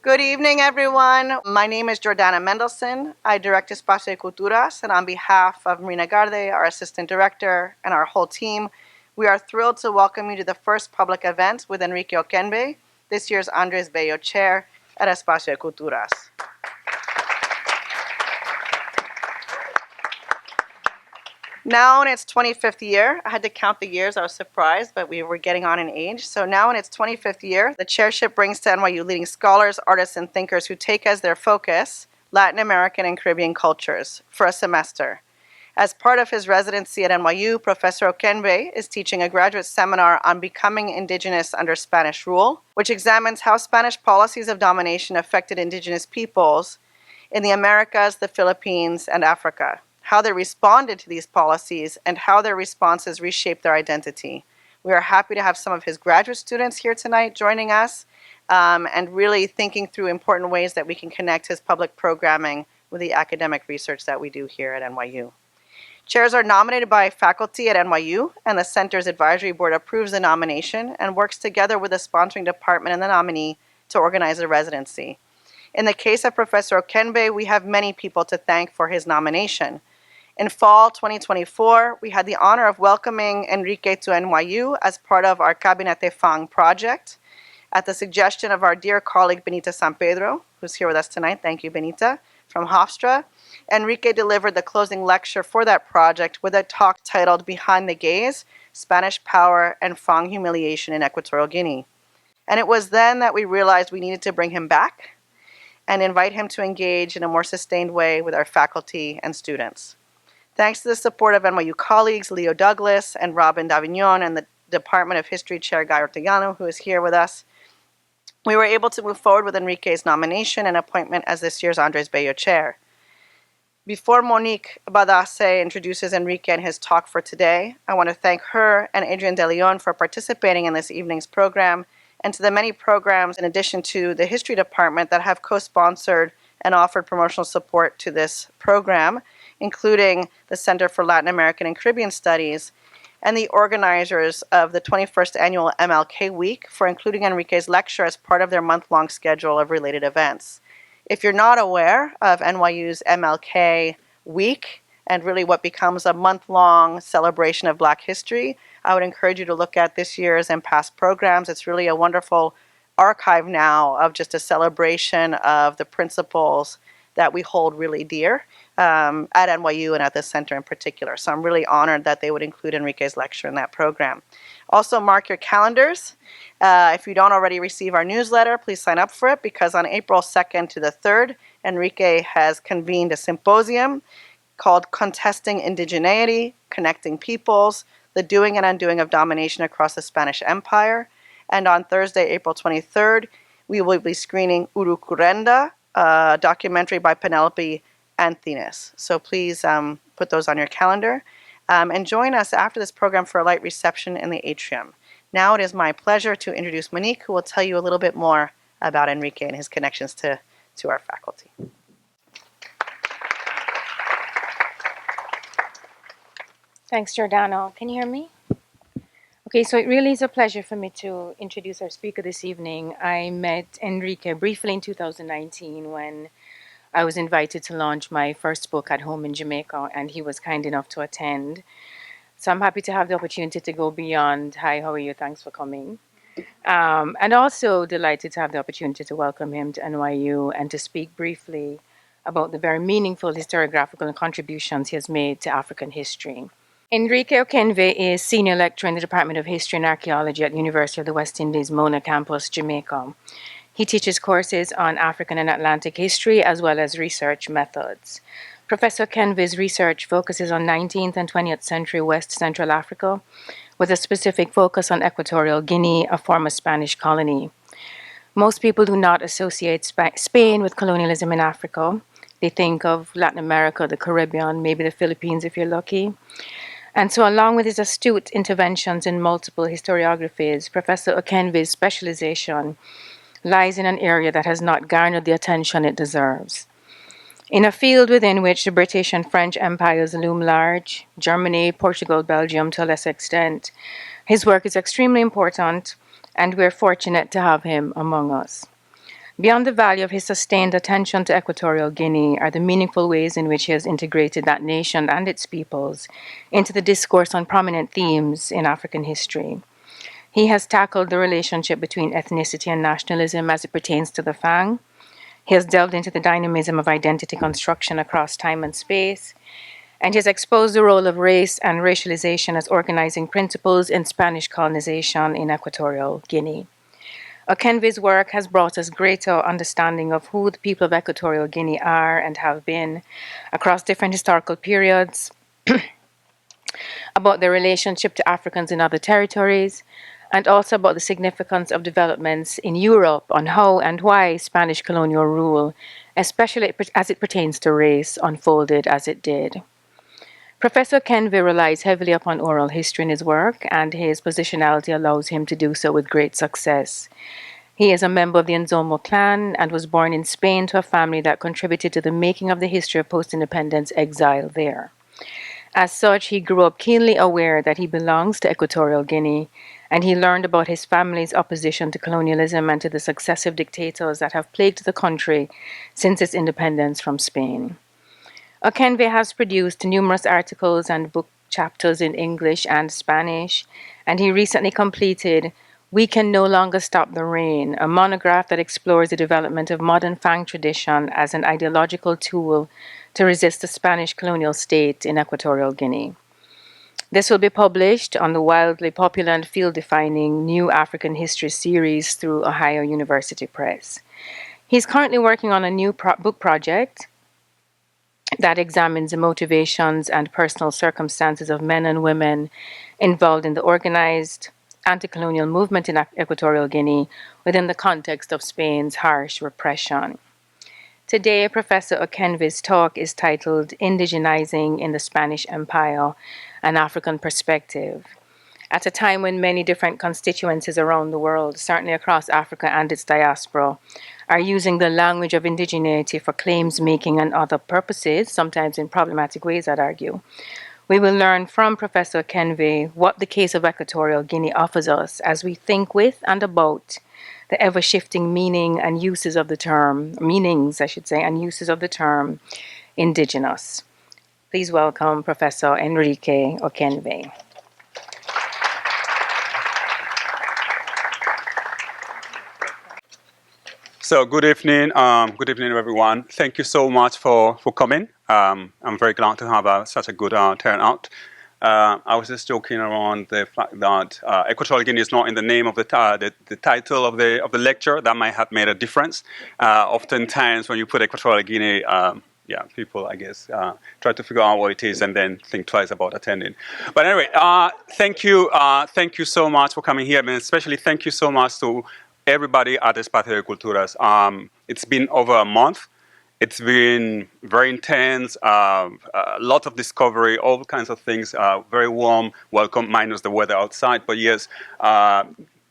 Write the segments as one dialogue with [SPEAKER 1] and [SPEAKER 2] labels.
[SPEAKER 1] Good evening, everyone. My name is Jordana Mendelson. I direct Espacio Culturas, and on behalf of Marina Garde, our assistant director, and our whole team, we are thrilled to welcome you to the first public event with Enrique Okenve, this year's Andrés Bello Chair at Espacio Culturas. Now in its 25th year, I had to count the years, I was surprised, but we were getting on in age. So now in its 25th year, the chairship brings to NYU leading scholars, artists, and thinkers who take as their focus Latin American and Caribbean cultures for a semester. As part of his residency at NYU, Professor Okenve is teaching a graduate seminar on becoming indigenous under Spanish rule, which examines how Spanish policies of domination affected indigenous peoples in the Americas, the Philippines, and Africa, how they responded to these policies, and how their responses reshaped their identity. We are happy to have some of his graduate students here tonight joining us and really thinking through important ways that we can connect his public programming with the academic research that we do here at NYU. Chairs are nominated by faculty at NYU, and the Center's advisory board approves the nomination and works together with the sponsoring department and the nominee to organize a residency. In the case of Professor Okenve, we have many people to thank for his nomination. In fall 2024, we had the honor of welcoming Enrique to NYU as part of our Cabinete Fang project. At the suggestion of our dear colleague Benita San Pedro, who's here with us tonight, thank you Benita, from Hofstra, Enrique delivered the closing lecture for that project with a talk titled Behind the Gaze, Spanish Power and Fang Humiliation in Equatorial Guinea. And it was then that we realized we needed to bring him back and invite him to engage in a more sustained way with our faculty and students. Thanks to the support of NYU colleagues Leo Douglas and Robin Davignon and the Department of History Chair Guy Ortegano, who is here with us, we were able to move forward with Enrique's nomination and appointment as this year's Andrés Bello Chair. Before Monique Bedasse introduces Enrique and his talk for today, I want to thank her and Adrian de León for participating in this evening's program, and to the many programs in addition to the History Department that have co-sponsored and offered promotional support to this program, including the Center for Latin American and Caribbean Studies, and the organizers of the 21st Annual MLK Week for including Enrique's lecture as part of their month-long schedule of related events. If you're not aware of NYU's MLK Week and really what becomes a month-long celebration of Black history, I would encourage you to look at this year's and past programs. It's really a wonderful archive now of just a celebration of the principles that we hold really dear at NYU and at the center in particular. So I'm really honored that they would include Enrique's lecture in that program. Also mark your calendars. If you don't already receive our newsletter, please sign up for it, because on April 2nd to the 3rd, Enrique has convened a symposium called Contesting Indigeneity, Connecting Peoples, the Doing and Undoing of Domination Across the Spanish Empire. And on Thursday, April 23rd, we will be screening Urukurenda, a documentary by Penelope Anthines. So please put those on your calendar. And join us after this program for a light reception in the atrium. Now it is my pleasure to introduce Monique, who will tell you a little bit more about Enrique and his connections to our faculty.
[SPEAKER 2] Thanks, Giordano. Can you hear me? Okay, so it really is a pleasure for me to introduce our speaker this evening. I met Enrique briefly in 2019 when I was invited to launch my first book at home in Jamaica, and he was kind enough to attend. So I'm happy to have the opportunity to go beyond, hi, how are you, thanks for coming. And also delighted to have the opportunity to welcome him to NYU and to speak briefly about the very meaningful historiographical contributions he has made to African history. Enrique Okenve is Senior Lecturer in the Department of History and Archaeology at the University of the West Indies, Mona Campus, Jamaica. He teaches courses on African and Atlantic history as well as research methods. Professor Okenve's research focuses on 19th and 20th century West Central Africa, with a specific focus on Equatorial Guinea, a former Spanish colony. Most people do not associate Spain with colonialism in Africa. They think of Latin America, the Caribbean, maybe the Philippines if you're lucky. And so along with his astute interventions in multiple historiographies, Professor Okenve's specialization lies in an area that has not garnered the attention it deserves. In a field within which the British and French empires loom large, Germany, Portugal, Belgium to a lesser extent, his work is extremely important, and we're fortunate to have him among us. Beyond the value of his sustained attention to Equatorial Guinea are the meaningful ways in which he has integrated that nation and its peoples into the discourse on prominent themes in African history. He has tackled the relationship between ethnicity and nationalism as it pertains to the Fang. He has delved into the dynamism of identity construction across time and space, and he has exposed the role of race and racialization as organizing principles in Spanish colonization in Equatorial Guinea. Okenve's work has brought us greater understanding of who the people of Equatorial Guinea are and have been across different historical periods, about their relationship to Africans in other territories, and also about the significance of developments in Europe on how and why Spanish colonial rule, especially as it pertains to race, unfolded as it did. Professor Okenve relies heavily upon oral history in his work, and his positionality allows him to do so with great success. He is a member of the Nzomo clan and was born in Spain to a family that contributed to the making of the history of post-independence exile there. As such, he grew up keenly aware that he belongs to Equatorial Guinea, and he learned about his family's opposition to colonialism and to the successive dictators that have plagued the country since its independence from Spain. Okenve has produced numerous articles and book chapters in English and Spanish, and he recently completed We Can No Longer Stop the Rain, a monograph that explores the development of modern Fang tradition as an ideological tool to resist the Spanish colonial state in Equatorial Guinea. This will be published on the wildly popular and field-defining New African History series through Ohio University Press. He's currently working on a new book project that examines the motivations and personal circumstances of men and women involved in the organized anti-colonial movement in Equatorial Guinea within the context of Spain's harsh repression. Today, Professor Okenve's talk is titled Indigenizing in the Spanish Empire, an African Perspective. At a time when many different constituencies around the world, certainly across Africa and its diaspora, are using the language of indigeneity for claims making and other purposes, sometimes in problematic ways, I'd argue, we will learn from Professor Okenve what the case of Equatorial Guinea offers us as we think with and about the ever-shifting meanings, I should say, and uses of the term indigenous. Please welcome Professor Enrique Okenve.
[SPEAKER 3] So good evening everyone. Thank you so much for coming. I'm very glad to have such a good turnout. I was just joking around the fact that Equatorial Guinea is not in the name of the title of the lecture. That might have made a difference. Oftentimes when you put Equatorial Guinea, people, I guess, try to figure out what it is and then think twice about attending. But anyway, thank you so much for coming here, and especially thank you so much to everybody at Espacio Culturas. It's been over a month. It's been very intense, a lot of discovery, all kinds of things, very warm welcome, minus the weather outside. But yes, the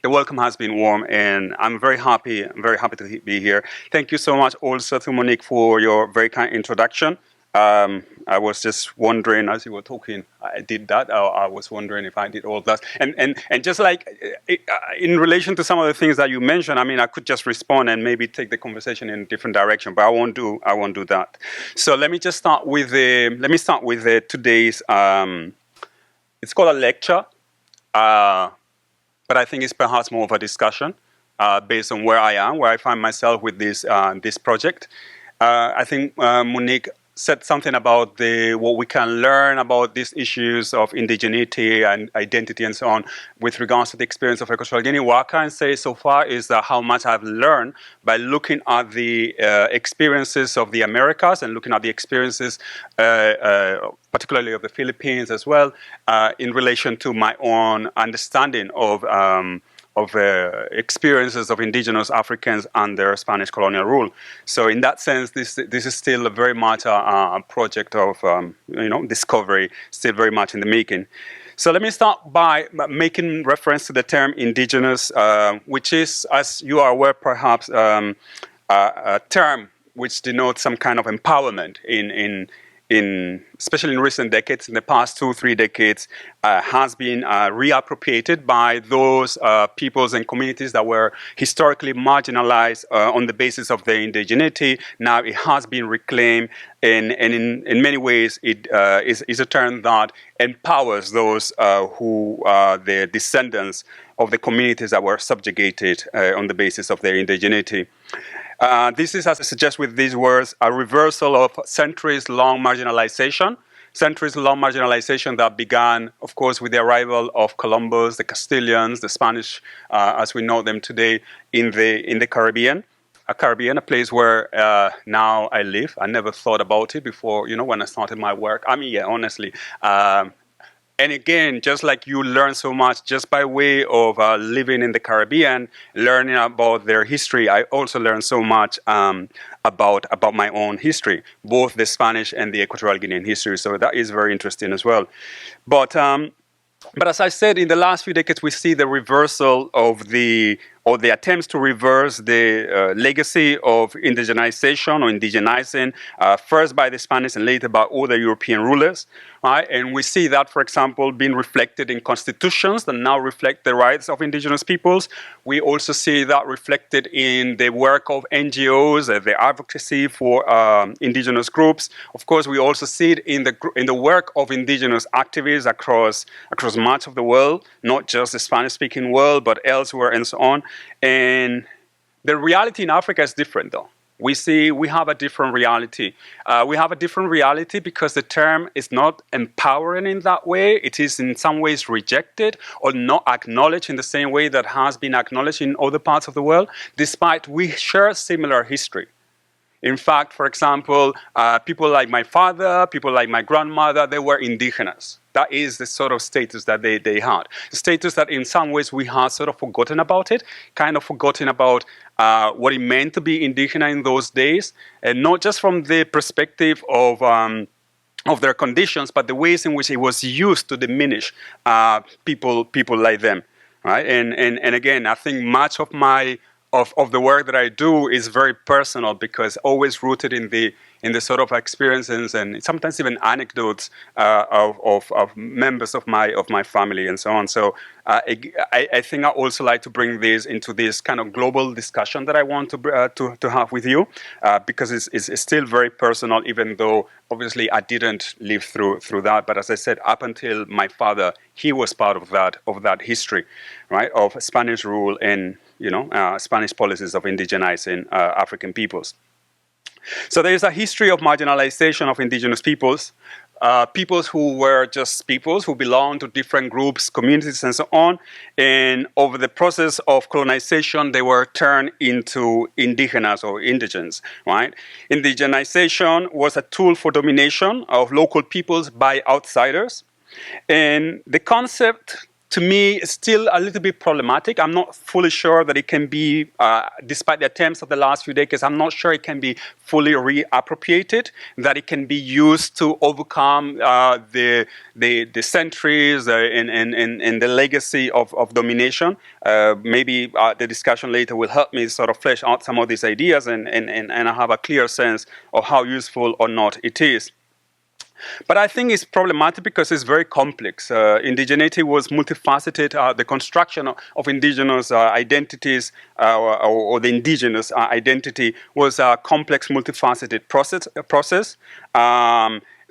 [SPEAKER 3] welcome has been warm, and I'm very happy to be here. Thank you so much also to Monique for your very kind introduction. I was just wondering, as you were talking, I did that. I was wondering if I did all that. And just like in relation to some of the things that you mentioned, I mean, I could just respond and maybe take the conversation in a different direction, but I won't do that. So let me just start with today's. It's called a lecture, but I think it's perhaps more of a discussion based on where I find myself with this project. I think Monique said something about what we can learn about these issues of indigeneity and identity and so on with regards to the experience of Equatorial Guinea. What I can say so far is that how much I've learned by looking at the experiences of the Americas and looking at the experiences particularly of the Philippines as well, in relation to my own understanding of experiences of indigenous Africans under Spanish colonial rule. So in that sense, this is still very much a project of discovery, still very much in the making. So let me start by making reference to the term indigenous, which is, as you are aware, perhaps a term which denotes some kind of empowerment in especially in recent decades, in the past 2-3 decades, has been reappropriated by those peoples and communities that were historically marginalized on the basis of their indigeneity. Now it has been reclaimed, and in many ways it is a term that empowers those who are the descendants of the communities that were subjugated on the basis of their indigeneity. This is, as I suggest with these words, a reversal of centuries-long marginalization. Centuries-long marginalization that began, of course, with the arrival of Columbus, the Castilians, the Spanish, as we know them today, in the Caribbean. A place where now I live. I never thought about it before, when I started my work. I mean, yeah, honestly. And again, just like you learn so much just by way of living in the Caribbean, learning about their history, I also learned so much about my own history, both the Spanish and the Equatorial Guinean history. So that is very interesting as well. But as I said, in the last few decades, we see the reversal of the attempts to reverse the legacy of indigenization or indigenizing, first by the Spanish and later by other European rulers. Right? And we see that, for example, being reflected in constitutions that now reflect the rights of indigenous peoples. We also see that reflected in the work of NGOs, the advocacy for indigenous groups. Of course, we also see it in the work of indigenous activists across much of the world, not just the Spanish-speaking world, but elsewhere and so on. And the reality in Africa is different, though. We have a different reality. We have a different reality because the term is not empowering in that way. It is in some ways rejected or not acknowledged in the same way that has been acknowledged in other parts of the world, despite we share similar history. In fact, for example, people like my father, people like my grandmother, they were indigenous. That is the sort of status that they had. The status that in some ways we have sort of forgotten about it, kind of forgotten about what it meant to be indigenous in those days, and not just from the perspective of their conditions, but the ways in which it was used to diminish people like them, right? And again, I think much of of the work that I do is very personal because always rooted in the sort of experiences and sometimes even anecdotes of members of my family and so on. So I think I also like to bring this into this kind of global discussion that I want to have with you because it's still very personal, even though obviously I didn't live through that. But as I said, up until my father, he was part of that history, right, of Spanish rule and Spanish policies of indigenizing African peoples. So there is a history of marginalization of indigenous peoples, peoples who were just peoples who belonged to different groups, communities, and so on. And over the process of colonization, they were turned into indigenous or indigens, right? Indigenization was a tool for domination of local peoples by outsiders. And the concept, to me, is still a little bit problematic. I'm not fully sure that it can be, despite the attempts of the last few decades, I'm not sure it can be fully reappropriated, that it can be used to overcome the centuries and the legacy of domination. Maybe the discussion later will help me sort of flesh out some of these ideas and I have a clear sense of how useful or not it is. But I think it's problematic because it's very complex. Indigeneity was multifaceted. The construction of indigenous identities or the indigenous identity was a complex, multifaceted process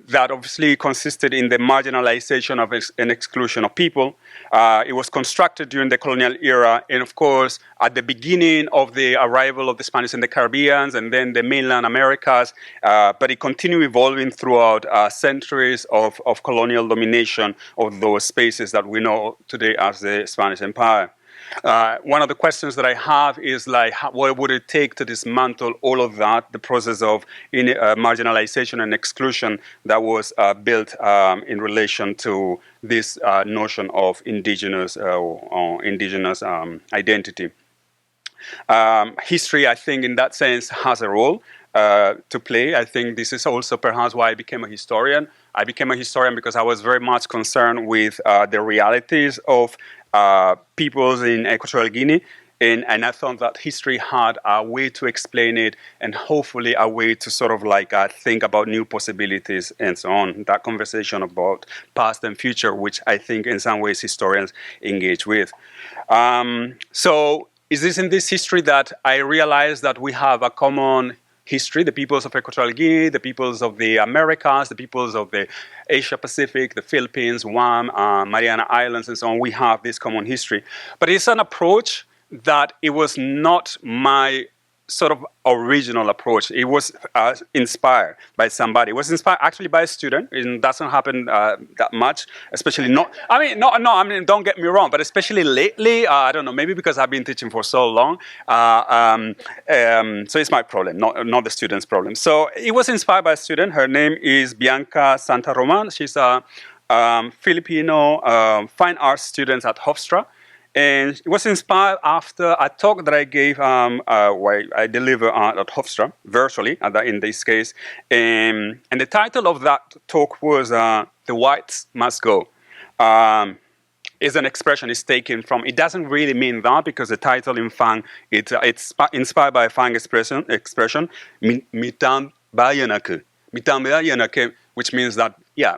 [SPEAKER 3] that obviously consisted in the marginalization of and exclusion of people. It was constructed during the colonial era, and of course, at the beginning of the arrival of the Spanish in the Caribbean and then the mainland Americas, but it continued evolving throughout centuries of colonial domination of those spaces that we know today as the Spanish Empire. One of the questions that I have is what would it take to dismantle all of that, the process of marginalization and exclusion that was built in relation to this notion of indigenous or indigenous identity. History, I think, in that sense, has a role to play. I think this is also perhaps why I became a historian. I became a historian because I was very much concerned with the realities of peoples in Equatorial Guinea And I thought that history had a way to explain it, and hopefully a way to sort of like think about new possibilities and so on. That conversation about past and future, which I think in some ways historians engage with. So is this in this history that I realized that we have a common history, the peoples of Equatorial Guinea, the peoples of the Americas, the peoples of the Asia Pacific, the Philippines, Guam, Mariana Islands, and so on. We have this common history. But it's an approach that it was not my sort of original approach. It was inspired by somebody. It was inspired actually by a student. It doesn't happen that much, especially not. I mean, no. I mean, don't get me wrong, but especially lately, I don't know. Maybe because I've been teaching for so long. So it's my problem, not the student's problem. So it was inspired by a student. Her name is Bianca Santa Roman. She's a Filipino fine arts student at Hofstra. And it was inspired after a talk that I gave, where I delivered at Hofstra, virtually, in this case. And the title of that talk was The Whites Must Go. Is an expression it's taken from, it doesn't really mean that, because the title in Fang, it's inspired by a Fang expression, Mitam Bayanake. Mitam Bayanake, which means that, yeah,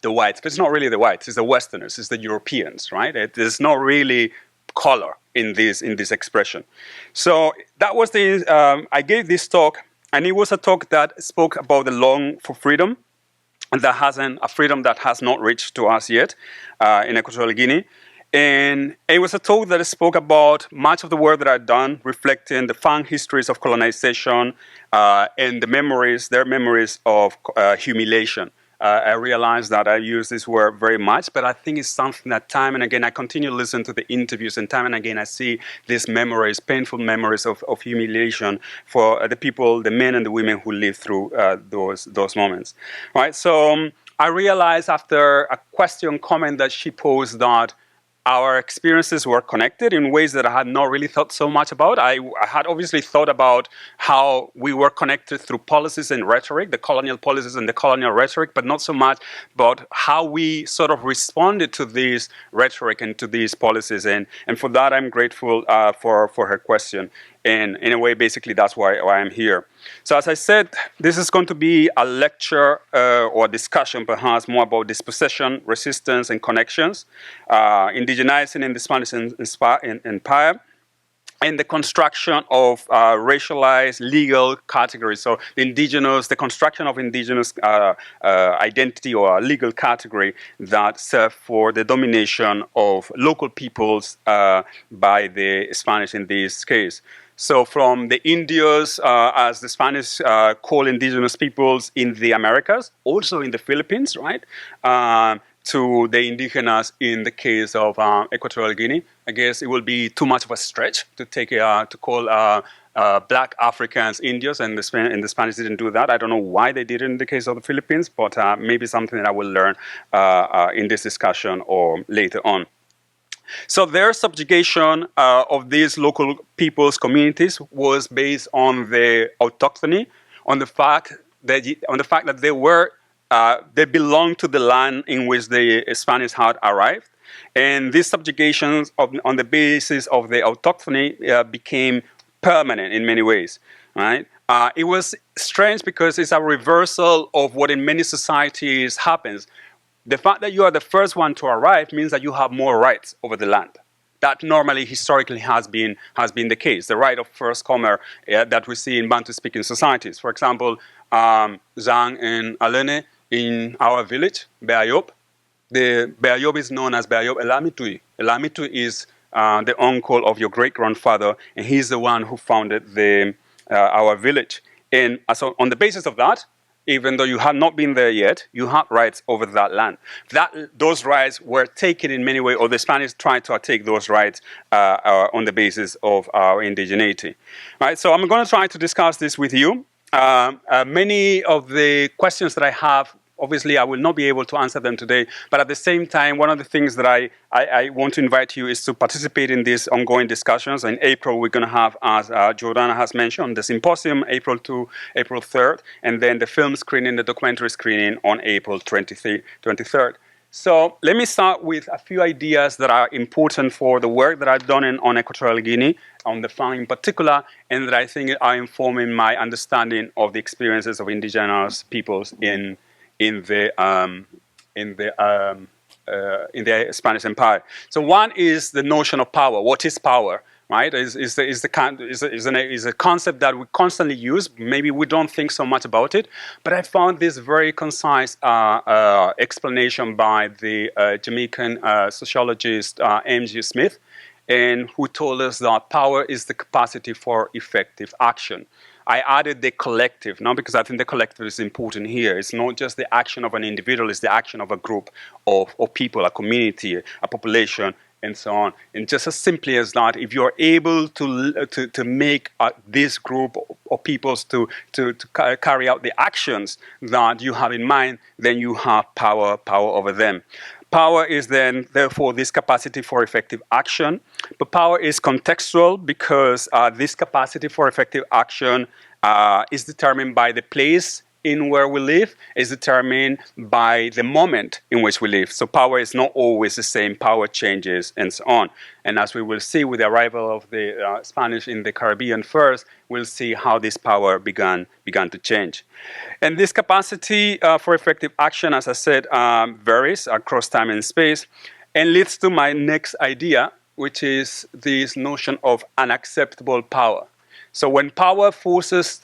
[SPEAKER 3] the whites, but it's not really the whites, it's the Westerners, it's the Europeans, right? There's not really color in this expression. So that was I gave this talk, and it was a talk that spoke about the long for freedom, and a freedom that has not reached to us yet in Equatorial Guinea. And it was a talk that spoke about much of the work that I'd done, reflecting the Fang histories of colonization and their memories of humiliation. I realized that I use this word very much, but I think it's something that time and again, I continue to listen to the interviews, and time and again, I see these memories, painful memories of humiliation for the people, the men and the women who lived through those moments. Right? So I realized after a comment that she posed that our experiences were connected in ways that I had not really thought so much about. I had obviously thought about how we were connected through policies and rhetoric, the colonial policies and the colonial rhetoric, but not so much about how we sort of responded to this rhetoric and to these policies. And for that, I'm grateful for her question. And in a way, basically, that's why I'm here. So as I said, this is going to be a lecture or discussion, perhaps, more about dispossession, resistance, and connections, indigenizing in the Spanish Empire, and the construction of racialized legal categories. So the construction of indigenous identity or a legal category that served for the domination of local peoples by the Spanish in this case. So from the Indios, as the Spanish call indigenous peoples in the Americas, also in the Philippines, right? To the indigenous in the case of Equatorial Guinea. I guess it will be too much of a stretch to call black Africans Indios, and the Spanish didn't do that. I don't know why they did it in the case of the Philippines, but maybe something that I will learn in this discussion or later on. So their subjugation of these local peoples' communities was based on the autochthony, on the fact that they belonged to the land in which the Spanish had arrived, and these subjugations on the basis of the autochthony became permanent in many ways. Right? It was strange because it's a reversal of what in many societies happens. The fact that you are the first one to arrive means that you have more rights over the land. That normally, historically, has been the case. The right of first comer that we see in Bantu-speaking societies. For example, Zhang and Alene in our village, Beayob. The Beayob is known as Beayob Elamitui. Elamitui is the uncle of your great-grandfather, and he's the one who founded our village. And so on the basis of that, even though you had not been there yet, you had rights over that land. Those rights were taken in many ways, or the Spanish tried to take those rights on the basis of our indigeneity. Right, so I'm going to try to discuss this with you. Many of the questions that I have, obviously, I will not be able to answer them today, but at the same time, one of the things that I want to invite you is to participate in these ongoing discussions. In April, we're going to have, as Jordana has mentioned, the symposium, April 3rd, and then the film screening, the documentary screening on April 23rd. So let me start with a few ideas that are important for the work that I've done on Equatorial Guinea, on the farm in particular, and that I think are informing my understanding of the experiences of indigenous peoples in the Spanish Empire. So one is the notion of power. What is power? Right? Is a concept that we constantly use. Maybe we don't think so much about it, but I found this very concise explanation by the Jamaican sociologist M.G. Smith, and who told us that power is the capacity for effective action. I added the collective, not because I think the collective is important here. It's not just the action of an individual, it's the action of a group of people, a community, a population, and so on. And just as simply as that, if you're able to make this group of peoples to carry out the actions that you have in mind, then you have power over them. Power is then, therefore, this capacity for effective action. But power is contextual because this capacity for effective action is determined by the place in where we live, is determined by the moment in which we live. So power is not always the same. Power changes and so on. And as we will see with the arrival of the Spanish in the Caribbean first, we'll see how this power began to change. And this capacity for effective action, as I said, varies across time and space, and leads to my next idea, which is this notion of unacceptable power. So when power forces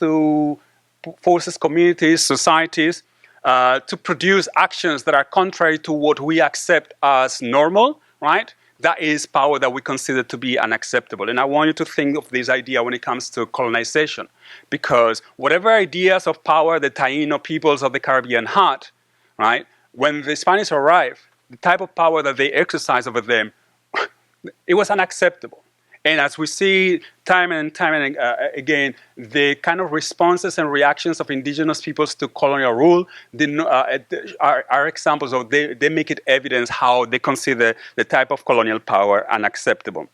[SPEAKER 3] communities, societies, to produce actions that are contrary to what we accept as normal, right? That is power that we consider to be unacceptable. And I want you to think of this idea when it comes to colonization, because whatever ideas of power the Taino peoples of the Caribbean had, right? When the Spanish arrived, the type of power that they exercised over them, it was unacceptable. And as we see time and again, the kind of responses and reactions of indigenous peoples to colonial rule are examples of, they make it evidence how they consider the type of colonial power unacceptable.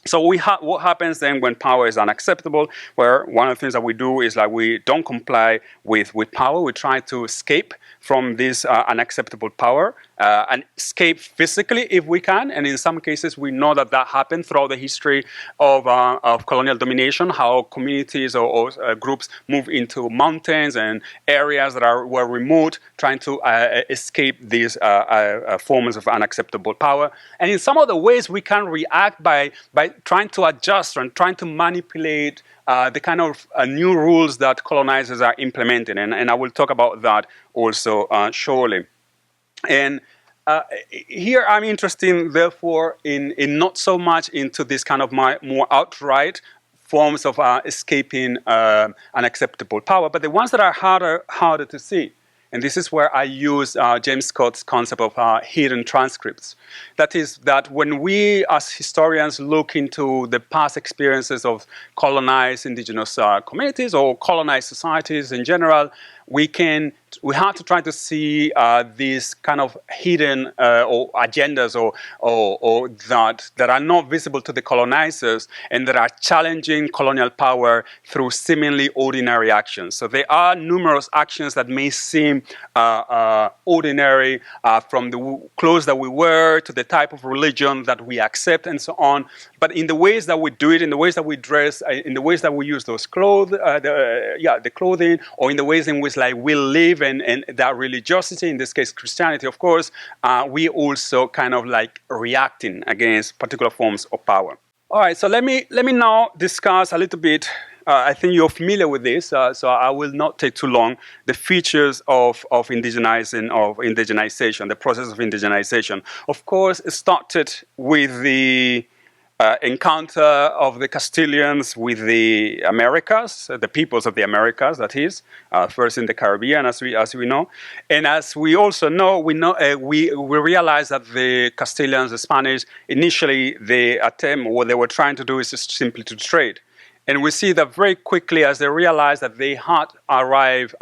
[SPEAKER 3] So what happens then when power is unacceptable? Where one of the things that we do is like we don't comply with power. We try to escape from this unacceptable power and escape physically if we can. And in some cases, we know that happened throughout the history of colonial domination, how communities or groups move into mountains and areas that were remote, trying to escape these forms of unacceptable power. And in some of the ways, we can react by trying to adjust and trying to manipulate the kind of new rules that colonizers are implementing. And I will talk about that also shortly. And here I'm interested, therefore, in not so much into this kind of more outright forms of escaping unacceptable power, but the ones that are harder to see. And this is where I use James Scott's concept of hidden transcripts. That is, that when we as historians look into the past experiences of colonized indigenous communities or colonized societies in general, we have to try to see these kind of hidden or agendas or that are not visible to the colonizers and that are challenging colonial power through seemingly ordinary actions. So there are numerous actions that may seem ordinary, from the clothes that we wear to the type of religion that we accept and so on. But in the ways that we do it, in the ways that we dress, in the ways that we use those clothes, the clothing, or in the ways in which like we live and that religiosity, in this case Christianity, of course, we also kind of like reacting against particular forms of power. All right, so let me now discuss a little bit. I think you're familiar with this, so I will not take too long. The features of indigenizing, of indigenization, the process of indigenization. Of course, it started with the encounter of the Castilians with the Americas, the peoples of the Americas, that is, first in the Caribbean, as we know. And as we also know, we realize that the Castilians, the Spanish, initially what they were trying to do is just simply to trade. And we see that very quickly as they realized that they had arrived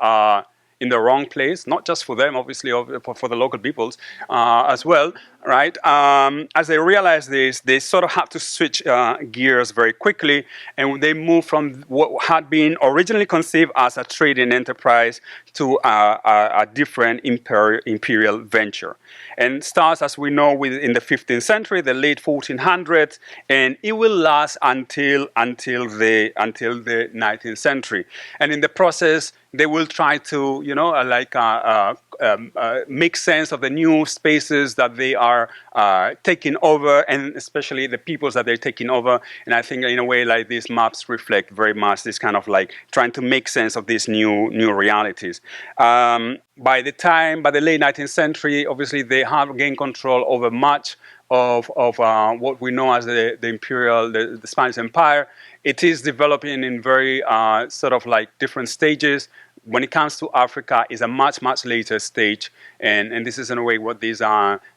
[SPEAKER 3] in the wrong place, not just for them, obviously, for the local peoples as well. right? As they realized this, they sort of had to switch gears very quickly, and they moved from what had been originally conceived as a trading enterprise to a different imperial venture. And starts, as we know, in the 15th century, the late 1400s, and it will last until the 19th century. And in the process, they will try to, make sense of the new spaces that they are taking over, and especially the peoples that they're taking over. And I think, in a way, like these maps reflect very much this kind of like trying to make sense of these new realities. By the late 19th century, obviously they have gained control over much of what we know as the Spanish Empire. It is developing in very sort of like different stages. When it comes to Africa, is a much later stage, and this is in a way what these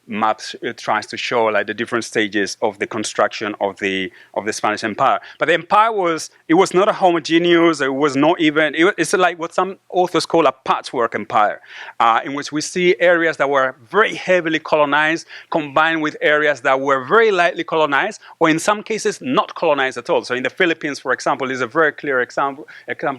[SPEAKER 3] maps tries to show, like the different stages of the construction of the Spanish Empire. But the empire was not a homogeneous. It was not even. It's like what some authors call a patchwork empire, in which we see areas that were very heavily colonized combined with areas that were very lightly colonized, or in some cases not colonized at all. So in the Philippines, for example, is a very clear example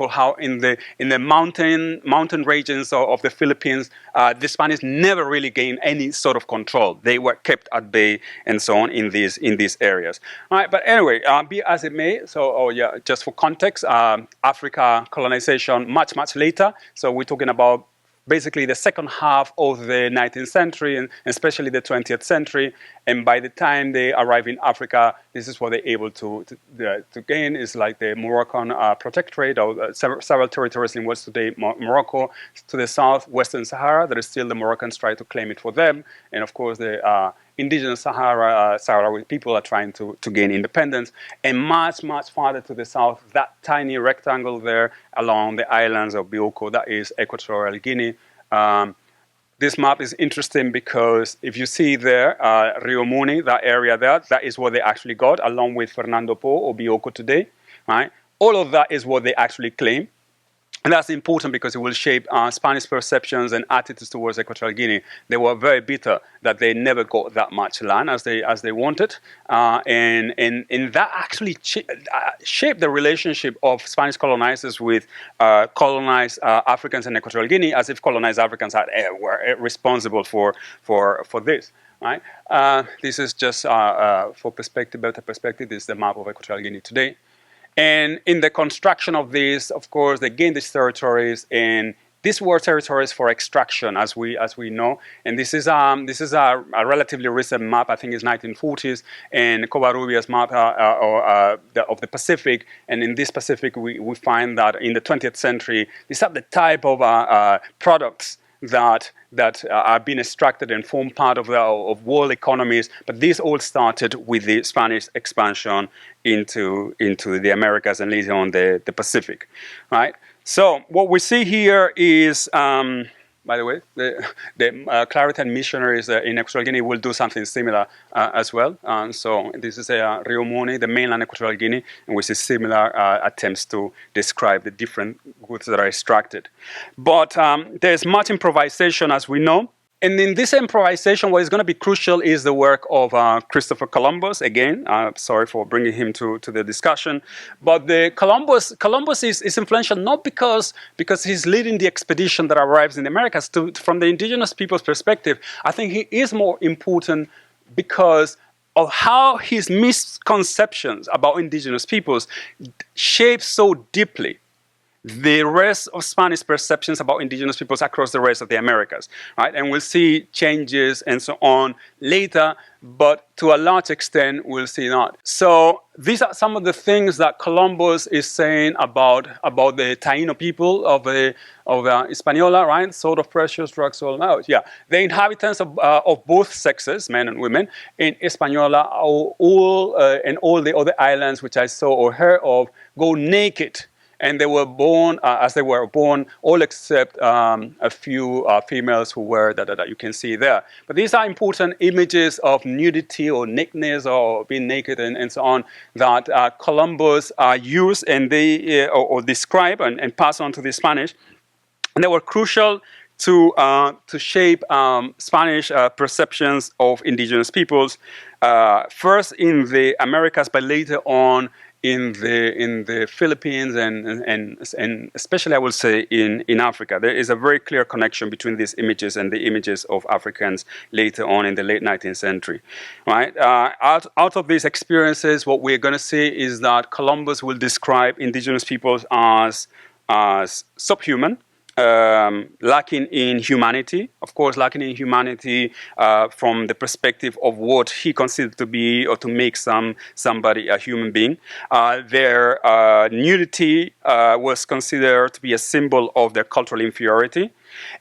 [SPEAKER 3] how in the mountain regions of the Philippines, the Spanish never really gained any sort of control. They were kept at bay and so on in these areas. All right, but anyway, be as it may. So, just for context, Africa colonization much later. So we're talking about basically the second half of the 19th century and especially the 20th century. And by the time they arrive in Africa, this is what they're able to gain, is like the Moroccan protectorate, or several territories in what's today Morocco, to the south, Western Sahara. That is still the Moroccans try to claim it for them. And of course, the indigenous Sahrawi people are trying to gain independence. And much farther to the south, that tiny rectangle there along the islands of Bioko, that is Equatorial Guinea. This map is interesting because if you see there, Rio Muni, that area there, that is what they actually got, along with Fernando Po or Bioko today, right? All of that is what they actually claim. And that's important because it will shape Spanish perceptions and attitudes towards Equatorial Guinea. They were very bitter that they never got that much land as they wanted, and that actually shaped the relationship of Spanish colonizers with colonized Africans in Equatorial Guinea, as if colonized Africans were responsible for this. Right? This is just for perspective, better perspective. This is the map of Equatorial Guinea today. And in the construction of this, of course, they gained these territories, and these were territories for extraction, as we know. And this is a relatively recent map. I think it's 1940s, and Covarrubias map of the Pacific. And in this Pacific, we find that in the 20th century, these are the type of products that are being extracted and form part of world economies. But this all started with the Spanish expansion into the Americas and later on the Pacific, right? So what we see here is, by the way, the Claritan missionaries in Equatorial Guinea will do something similar as well. So this is Rio Muni, the mainland Equatorial Guinea, and we see similar attempts to describe the different goods that are extracted. But there's much improvisation, as we know. And in this improvisation, what is going to be crucial is the work of Christopher Columbus. Again, sorry for bringing him to the discussion. But Columbus is influential not because he's leading the expedition that arrives in the Americas. From the indigenous people's perspective, I think he is more important because of how his misconceptions about indigenous peoples shape so deeply the rest of Spanish perceptions about indigenous peoples across the rest of the Americas, right? And we'll see changes and so on later, but to a large extent, we'll see not. So these are some of the things that Columbus is saying about the Taino people of Hispaniola, right? Sort of precious, drugs, all out. Yeah, the inhabitants of both sexes, men and women, in Hispaniola, all the other islands which I saw or heard of, go naked. And they were born, as they were born, all except a few females who were, that you can see there. But these are important images of nudity or nakedness or being naked and so on that Columbus used and they or describe and pass on to the Spanish. And they were crucial to shape Spanish perceptions of indigenous peoples, first in the Americas, but later on in the Philippines and especially I would say in Africa. There is a very clear connection between these images and the images of Africans later on in the late 19th century. Right? Out of these experiences, what we're going to see is that Columbus will describe indigenous peoples as subhuman, lacking in humanity, of course, lacking in humanity from the perspective of what he considered to be or to make somebody a human being. Their nudity was considered to be a symbol of their cultural inferiority.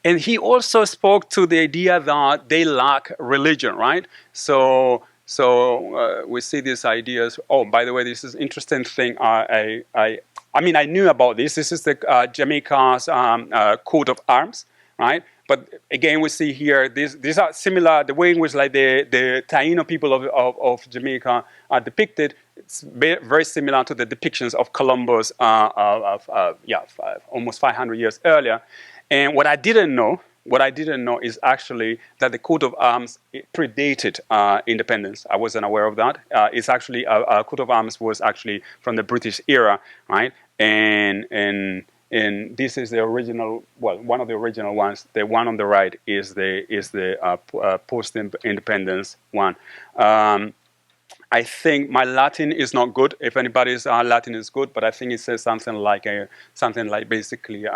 [SPEAKER 3] And he also spoke to the idea that they lack religion, right? So we see these ideas. Oh, by the way, this is an interesting thing. I mean, I knew about this. This is the Jamaica's coat of arms, right? But again, we see here, these are similar, the way in which like the Taino people of Jamaica are depicted, it's very similar to the depictions of Columbus almost 500 years earlier. And what I didn't know is actually that the coat of arms predated independence. I wasn't aware of that. It's actually a coat of arms was actually from the British era, right? And this is the original. Well, one of the original ones. The one on the right is the post-independence one. I think my Latin is not good. If anybody's Latin is good, but I think it says something like basically.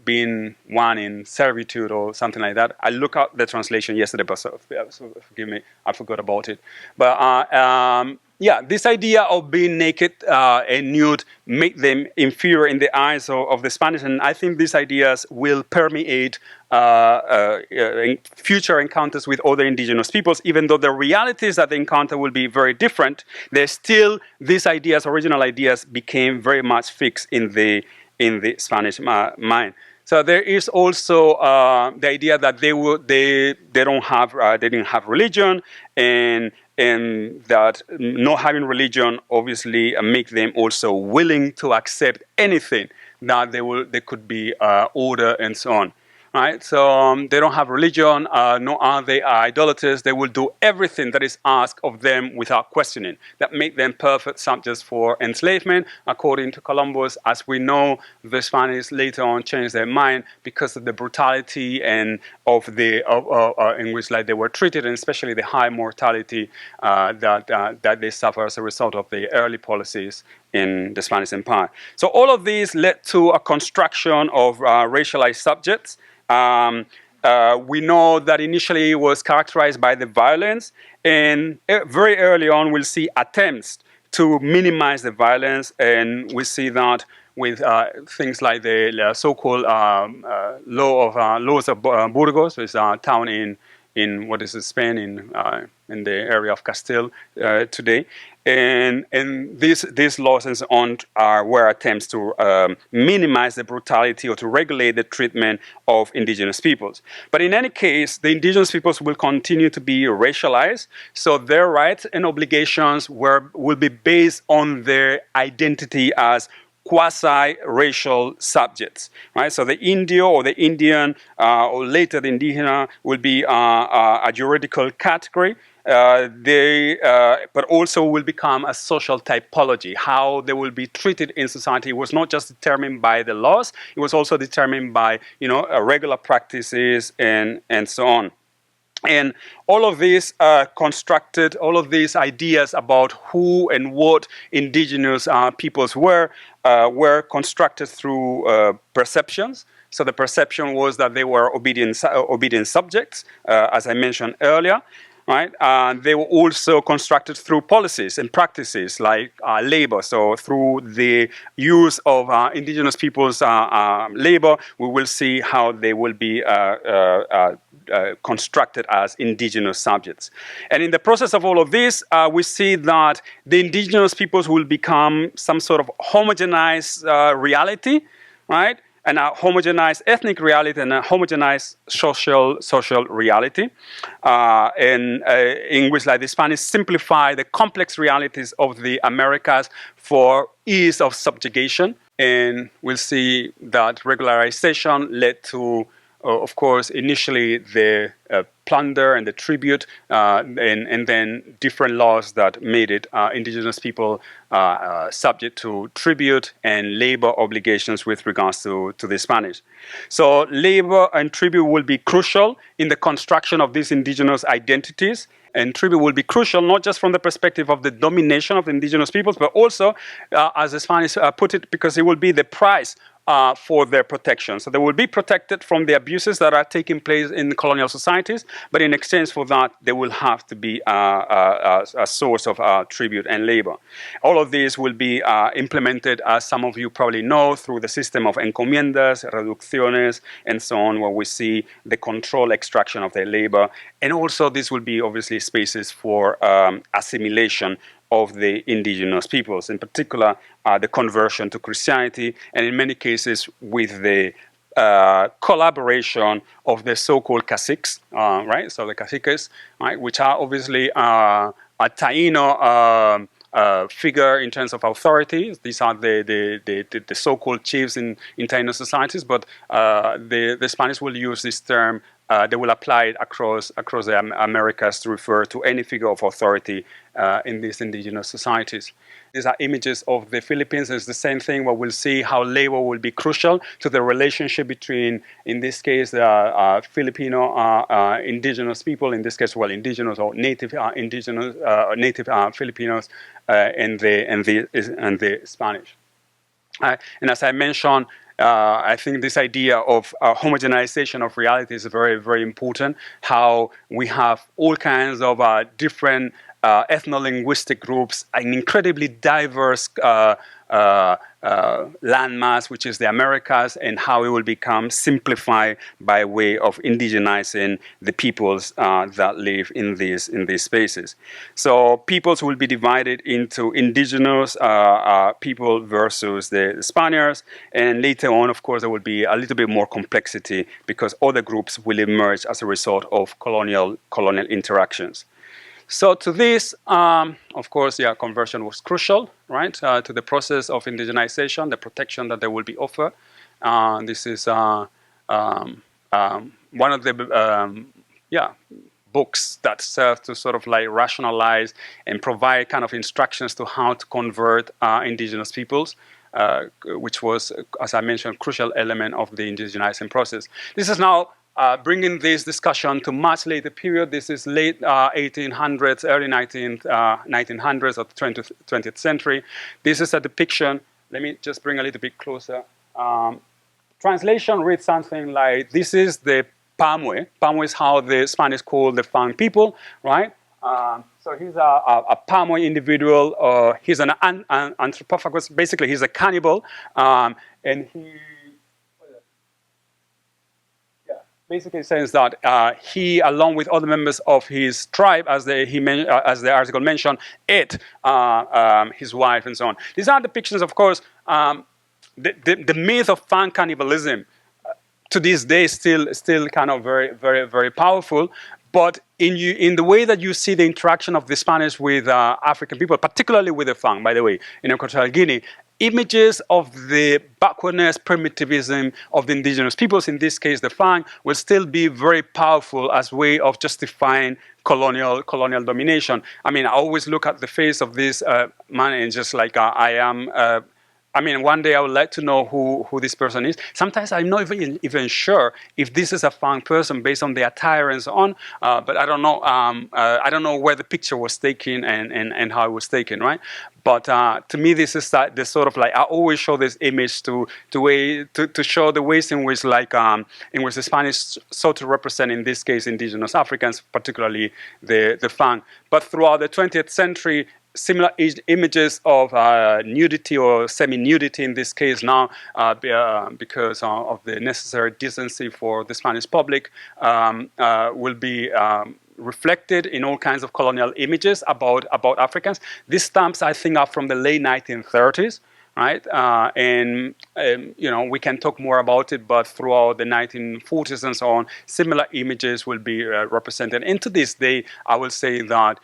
[SPEAKER 3] Being one in servitude or something like that. I looked up the translation yesterday, but so forgive me, I forgot about it. But this idea of being naked and nude make them inferior in the eyes of the Spanish, and I think these ideas will permeate future encounters with other indigenous peoples. Even though the realities that they encounter will be very different, there's still these ideas, original ideas, became very much fixed in the Spanish mind. So there is also the idea that they didn't have religion, and that not having religion obviously make them also willing to accept anything that they could be order and so on. Right? So they don't have religion, nor are they idolaters. They will do everything that is asked of them without questioning. That make them perfect subjects for enslavement. According to Columbus, as we know, the Spanish later on changed their mind because of the brutality and in which like they were treated, and especially the high mortality that they suffer as a result of the early policies in the Spanish Empire. So all of these led to a construction of racialized subjects. We know that initially it was characterized by the violence, and very early on we'll see attempts to minimize the violence, and we see that with things like the so-called laws of Burgos, which is a town in what is it, Spain, in the area of Castile today. And these laws and so on were attempts to minimize the brutality or to regulate the treatment of indigenous peoples. But in any case, the indigenous peoples will continue to be racialized, so their rights and obligations will be based on their identity as quasi-racial subjects, right? So the Indio or the Indian or later the Indigena will be a juridical category. But also will become a social typology. How they will be treated in society was not just determined by the laws; it was also determined by regular practices and so on. And all of these constructed, all of these ideas about who and what indigenous peoples were constructed through perceptions. So the perception was that they were obedient subjects, as I mentioned earlier. Right? They were also constructed through policies and practices like labor. So through the use of indigenous people's labor, we will see how they will be constructed as indigenous subjects. And in the process of all of this, we see that the indigenous peoples will become some sort of homogenized reality, right? And a homogenized ethnic reality and a homogenized social reality, in which like the Spanish simplify the complex realities of the Americas for ease of subjugation. And we'll see that regularization led to of course, initially the plunder and the tribute, and then different laws that made it indigenous people subject to tribute and labor obligations with regards to the Spanish. So labor and tribute will be crucial in the construction of these indigenous identities. And tribute will be crucial, not just from the perspective of the domination of the indigenous peoples, but also, as the Spanish put it, because it will be the price for their protection. So they will be protected from the abuses that are taking place in colonial societies, but in exchange for that, there will have to be a source of tribute and labor. All of these will be implemented, as some of you probably know, through the system of encomiendas, reducciones, and so on, where we see the control extraction of their labor. And also, this will be obviously spaces for assimilation of the indigenous peoples, in particular the conversion to Christianity, and in many cases with the collaboration of the so-called caciques, right? So the caciques, right, which are obviously a Taino figure in terms of authority. These are the so-called chiefs in Taino societies, but the Spanish will use this term. They will apply it across the Americas to refer to any figure of authority in these indigenous societies. These are images of the Philippines. It's the same thing where we'll see how labor will be crucial to the relationship between, in this case, Filipino indigenous people, in this case, well, indigenous or native indigenous, native Filipinos, and the Spanish. And as I mentioned, I think this idea of homogenization of reality is very, very important. How we have all kinds of different ethno-linguistic groups, an incredibly diverse landmass, which is the Americas, and how it will become simplified by way of indigenizing the peoples that live in these spaces. So peoples will be divided into indigenous people versus the Spaniards, and later on, of course, there will be a little bit more complexity because other groups will emerge as a result of colonial interactions. So to this, of course, conversion was crucial, right, to the process of indigenization, the protection that they will be offered. This is one of the books that serve to sort of like rationalize and provide kind of instructions to how to convert indigenous peoples. Which was, as I mentioned, a crucial element of the indigenizing process. This is now bringing this discussion to much later period. This is late 1800s, early 1900s of the 20th century. This is a depiction. Let me just bring a little bit closer. Translation reads something like, this is the Pamwe. Pamwe is how the Spanish call the Fang people, right? So he's a Pamwe individual. He's an anthropophagus. Basically, he's a cannibal, and he basically says that he, along with other members of his tribe, as the article mentioned, ate his wife and so on. These are depictions, of course. The myth of Fang cannibalism to this day still kind of very, very, very powerful. But in the way that you see the interaction of the Spanish with African people, particularly with the Fang, by the way, in Equatorial Guinea, images of the backwardness, primitivism of the indigenous peoples, in this case the Fang, will still be very powerful as a way of justifying colonial domination. I mean, I always look at the face of this man and just like one day I would like to know who this person is. Sometimes I'm not even sure if this is a Fang person based on the attire and so on. But I don't know. I don't know where the picture was taken and how it was taken, right? But to me, this is the sort of like, I always show this image to show the ways in which the Spanish sought to represent, in this case, indigenous Africans, particularly the Fang. But throughout the 20th century, similar images of nudity or semi-nudity in this case now because of the necessary decency for the Spanish public will be reflected in all kinds of colonial images about Africans. These stamps, I think, are from the late 1930s. right? We can talk more about it, but throughout the 1940s and so on, similar images will be represented. And to this day, I will say that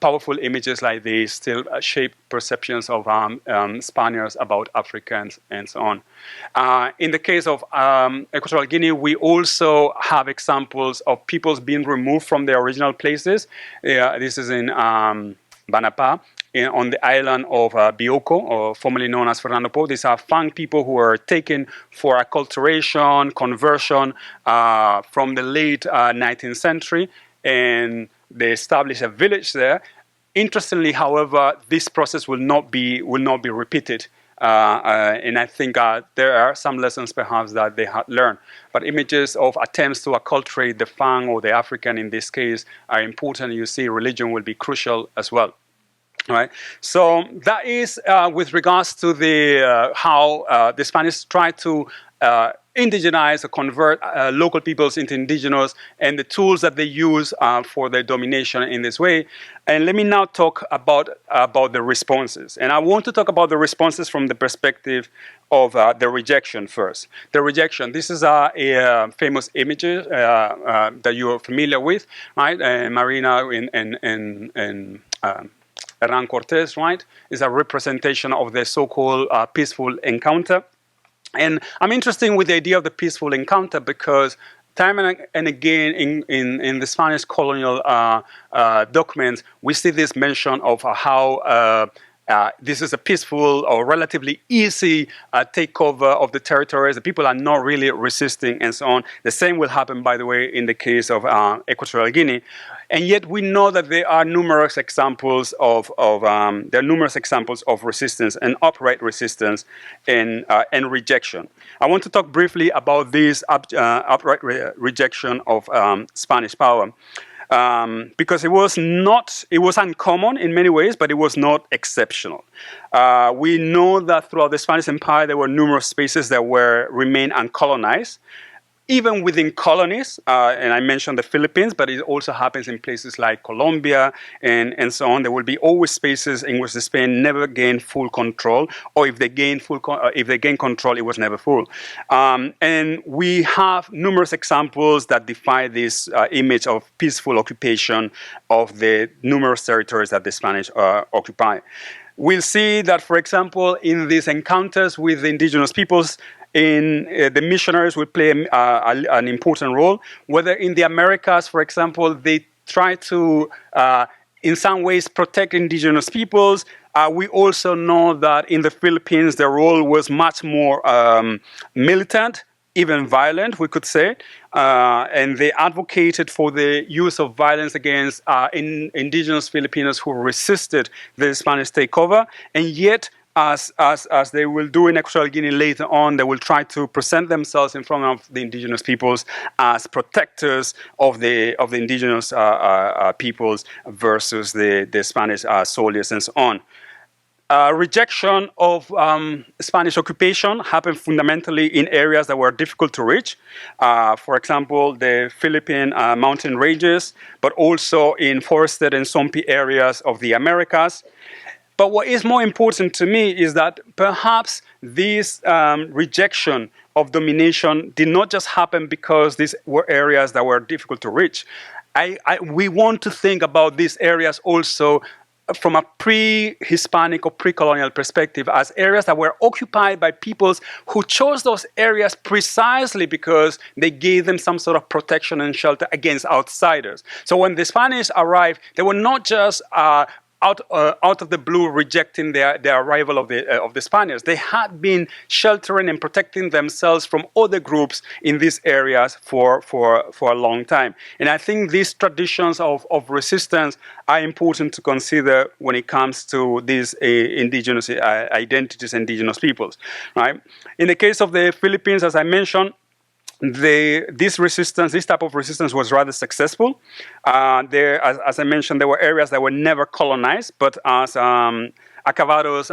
[SPEAKER 3] powerful images like these still shape perceptions of Spaniards about Africans and so on. In the case of Equatorial Guinea, we also have examples of peoples being removed from their original places. This is in Banapa, on the island of Bioko, or formerly known as Fernando Po. These are Fang people who were taken for acculturation, conversion from the late 19th century, and they established a village there. Interestingly, however, this process will not be repeated. And I think there are some lessons perhaps that they had learned. But images of attempts to acculturate the Fang or the African in this case are important. You see, religion will be crucial as well. Right. So that is with regards to the how the Spanish tried to indigenize or convert local peoples into indigenous, and the tools that they use for their domination in this way. And let me now talk about the responses. And I want to talk about the responses from the perspective of the rejection first. The rejection. This is a famous image that you are familiar with, right? Marina in Hernán Cortés, right, is a representation of the so-called peaceful encounter. And I'm interested with the idea of the peaceful encounter because time and again in the Spanish colonial documents, we see this mention of how this is a peaceful or relatively easy takeover of the territories. The people are not really resisting and so on. The same will happen, by the way, in the case of Equatorial Guinea. And yet we know that there are numerous examples of resistance and upright resistance and I want to talk briefly about this upright rejection of Spanish power. Because it was uncommon in many ways, but it was not exceptional. We know that throughout the Spanish Empire, there were numerous spaces that remained uncolonized. Even within colonies, and I mentioned the Philippines, but it also happens in places like Colombia and so on. There will be always spaces in which the Spain never gained full control, or if they gained control, it was never full. And we have numerous examples that defy this image of peaceful occupation of the numerous territories that the Spanish occupy. We'll see that, for example, in these encounters with the indigenous peoples, the missionaries will play an important role. Whether in the Americas, for example, they try to, in some ways, protect indigenous peoples. We also know that in the Philippines, their role was much more militant, even violent, we could say. And they advocated for the use of violence against indigenous Filipinos who resisted the Spanish takeover. And yet, as they will do in Equatorial Guinea later on, they will try to present themselves in front of the indigenous peoples as protectors of the indigenous peoples versus the Spanish soldiers and so on. Rejection of Spanish occupation happened fundamentally in areas that were difficult to reach. For example, the Philippine mountain ranges, but also in forested and swampy areas of the Americas. But what is more important to me is that perhaps this rejection of domination did not just happen because these were areas that were difficult to reach. We want to think about these areas also from a pre-Hispanic or pre-colonial perspective as areas that were occupied by peoples who chose those areas precisely because they gave them some sort of protection and shelter against outsiders. So when the Spanish arrived, they were not just out of the blue rejecting the arrival of the Spaniards. They had been sheltering and protecting themselves from other groups in these areas for a long time. And I think these traditions of resistance are important to consider when it comes to these indigenous identities, indigenous peoples. Right? In the case of the Philippines, as I mentioned, this type of resistance was rather successful. As I mentioned, there were areas that were never colonized, but as Acabados,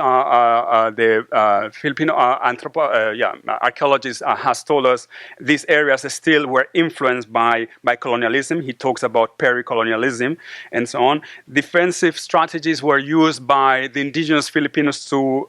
[SPEAKER 3] the Filipino archaeologist has told us these areas still were influenced by colonialism. He talks about peri-colonialism and so on. Defensive strategies were used by the indigenous Filipinos to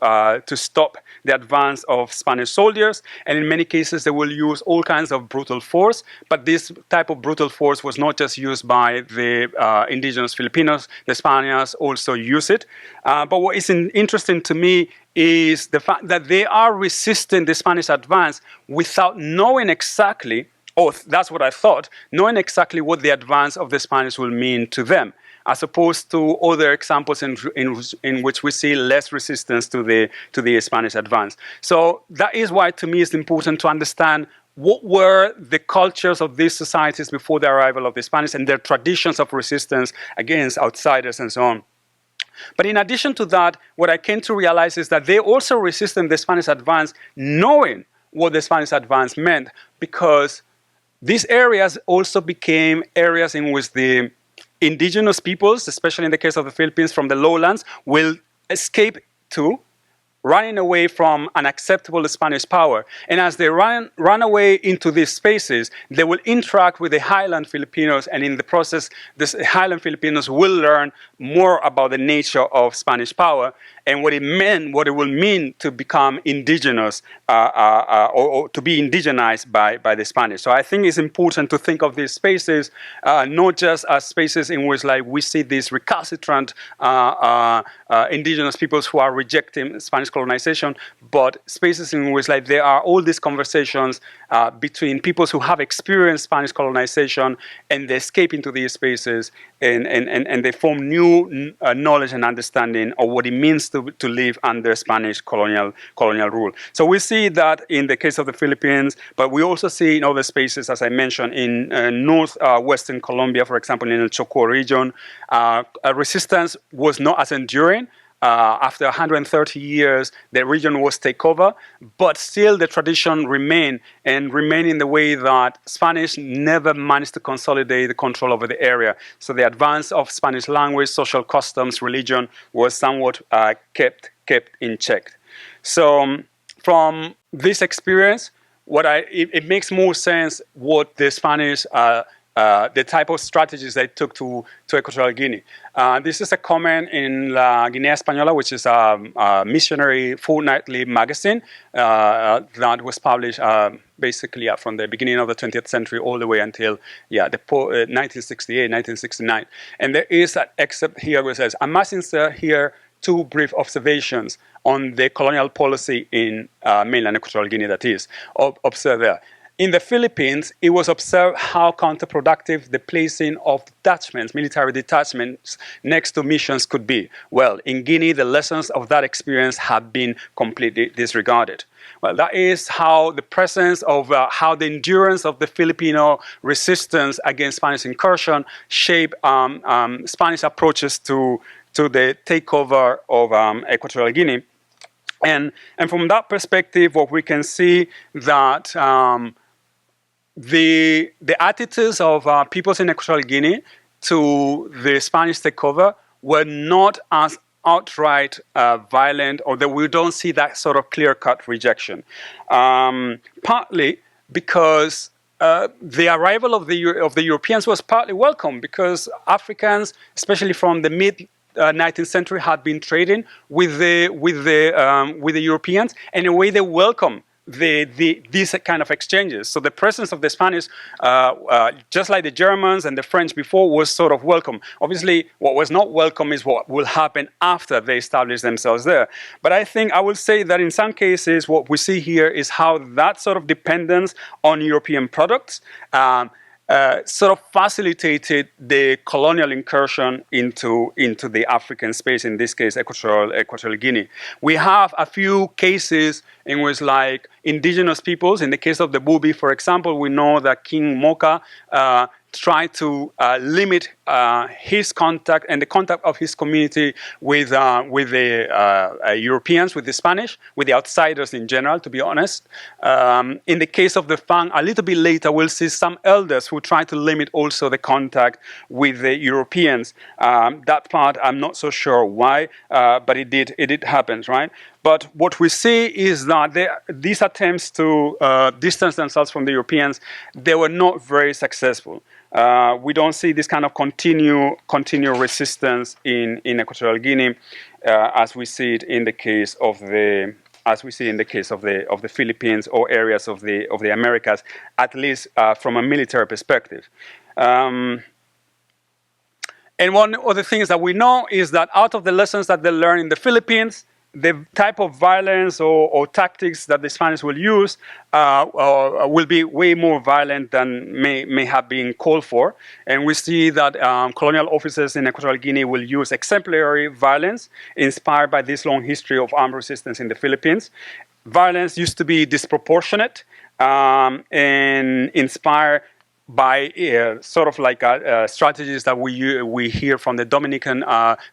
[SPEAKER 3] stop the advance of Spanish soldiers, and in many cases they will use all kinds of brutal force, but this type of brutal force was not just used by the indigenous Filipinos, the Spaniards also use it. But what is interesting to me is the fact that they are resisting the Spanish advance without knowing exactly, or that's what I thought, knowing exactly what the advance of the Spanish will mean to them, as opposed to other examples in which we see less resistance to the Spanish advance. So that is why, to me, it's important to understand what were the cultures of these societies before the arrival of the Spanish and their traditions of resistance against outsiders and so on. But in addition to that, what I came to realize is that they also resisted the Spanish advance knowing what the Spanish advance meant, because these areas also became areas in which the indigenous peoples, especially in the case of the Philippines from the lowlands, will escape to, running away from unacceptable Spanish power. And as they run away into these spaces, they will interact with the highland Filipinos, and in the process, the highland Filipinos will learn more about the nature of Spanish power and what it will mean to become indigenous or to be indigenized by the Spanish. So I think it's important to think of these spaces not just as spaces in which we see these recalcitrant indigenous peoples who are rejecting Spanish colonization, but spaces in which there are all these conversations between peoples who have experienced Spanish colonization, and they escape into these spaces and they form new knowledge and understanding of what it means to live under Spanish colonial rule. So we see that in the case of the Philippines, but we also see in other spaces, as I mentioned, in northwestern Colombia, for example, in the Chocó region, resistance was not as enduring. After 130 years, the region was taken over, but still the tradition remained in the way that Spanish never managed to consolidate the control over the area. So the advance of Spanish language, social customs, religion was somewhat kept in check. So from this experience, it makes more sense what the Spanish the type of strategies they took to Equatorial Guinea. This is a comment in La Guinea Española, which is a missionary fortnightly magazine that was published basically from the beginning of the 20th century all the way until the 1968, 1969. And there is an excerpt here where it says, I must insert here two brief observations on the colonial policy in mainland Equatorial Guinea, that is. Observe there. In the Philippines, it was observed how counterproductive the placing of detachments, military detachments, next to missions could be. Well, in Guinea, the lessons of that experience have been completely disregarded. Well, that is how the presence of, how the endurance of the Filipino resistance against Spanish incursion shaped Spanish approaches to the takeover of Equatorial Guinea. And from that perspective, what we can see that the attitudes of peoples in Equatorial Guinea to the Spanish takeover were not as outright violent, or that we don't see that sort of clear-cut rejection. Partly because the arrival of the Europeans was partly welcome, because Africans, especially from the mid 19th century, had been trading with the Europeans, and in a way they welcome these kind of exchanges. So the presence of the Spanish, just like the Germans and the French before, was sort of welcome. Obviously, what was not welcome is what will happen after they establish themselves there. But I think I would say that in some cases, what we see here is how that sort of dependence on European products sort of facilitated the colonial incursion into the African space, in this case, Equatorial Guinea. We have a few cases in which, indigenous peoples, in the case of the Bubi, for example, we know that King Moka try to limit his contact and the contact of his community with the Europeans, with the Spanish, with the outsiders in general, to be honest. In the case of the Fang, a little bit later, we'll see some elders who try to limit also the contact with the Europeans. That part, I'm not so sure why, but it did happen, right? But what we see is that these attempts to distance themselves from the Europeans, they were not very successful. We don't see this kind of continual resistance in Equatorial Guinea, as we see it in the case of the Philippines or areas of the Americas, at least from a military perspective. And one of the things that we know is that out of the lessons that they learned in the Philippines, the type of violence or tactics that the Spanish will use will be way more violent than may have been called for. And we see that colonial officers in Equatorial Guinea will use exemplary violence inspired by this long history of armed resistance in the Philippines. Violence used to be disproportionate and inspired by sort of like strategies that we hear from the Dominican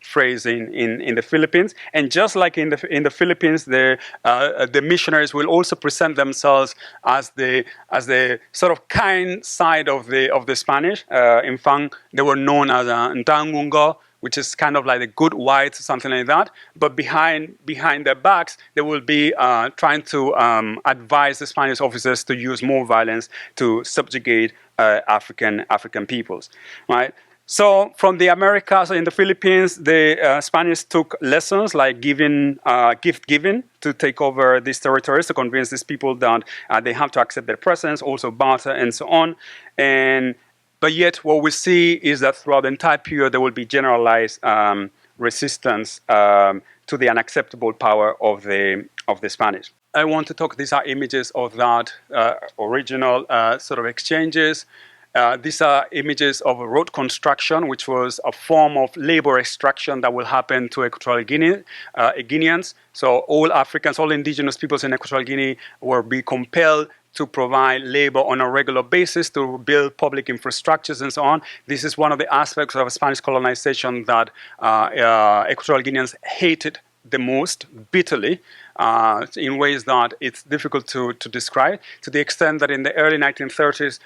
[SPEAKER 3] phrase in the Philippines, and just like in the Philippines, the missionaries will also present themselves as the sort of kind side of the Spanish. In Fang, they were known as Ntangungo, which is kind of like the good whites or something like that. But behind their backs, they will be trying to advise the Spanish officers to use more violence to subjugate African peoples, right? So from the Americas, in the Philippines, the Spanish took lessons like gift giving to take over these territories, to convince these people that they have to accept their presence, also barter and so on. But yet what we see is that throughout the entire period, there will be generalized resistance to the unacceptable power of the Spanish. I want to talk, these are images of that original sort of exchanges. These are images of a road construction, which was a form of labor extraction that will happen to Equatorial Guineans. So all Africans, all indigenous peoples in Equatorial Guinea will be compelled to provide labor on a regular basis to build public infrastructures and so on. This is one of the aspects of Spanish colonization that Equatorial Guineans hated the most bitterly, in ways that it's difficult to describe, to the extent that in the early 1930s,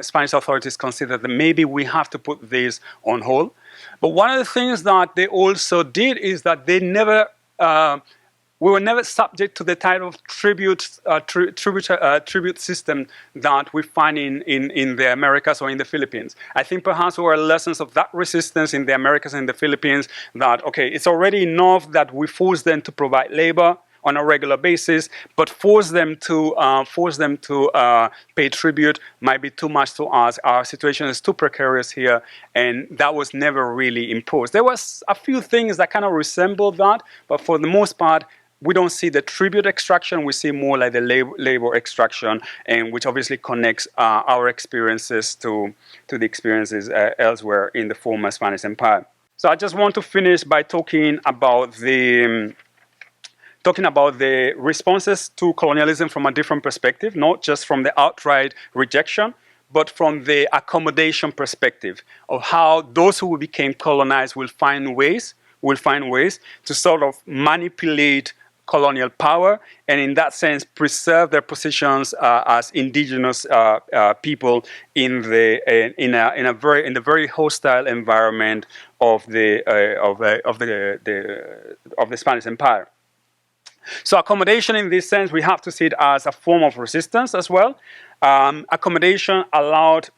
[SPEAKER 3] Spanish authorities considered that maybe we have to put this on hold. But one of the things that they also did is that they never, we were never subject to the type of tribute system that we find in the Americas or in the Philippines. I think perhaps there were lessons of that resistance in the Americas and the Philippines that, okay, it's already enough that we force them to provide labor on a regular basis, but force them to pay tribute might be too much to us. Our situation is too precarious here, and that was never really imposed. There was a few things that kind of resembled that, but for the most part, we don't see the tribute extraction. We see more like the labor extraction, and which obviously connects our experiences to the experiences elsewhere in the former Spanish Empire. So I just want to finish by talking about the responses to colonialism from a different perspective, not just from the outright rejection, but from the accommodation perspective of how those who became colonized will find ways to sort of manipulate colonial power, and in that sense preserve their positions as indigenous people in the very hostile environment of the Spanish Empire. So accommodation in this sense, we have to see it as a form of resistance as well. Accommodation allowed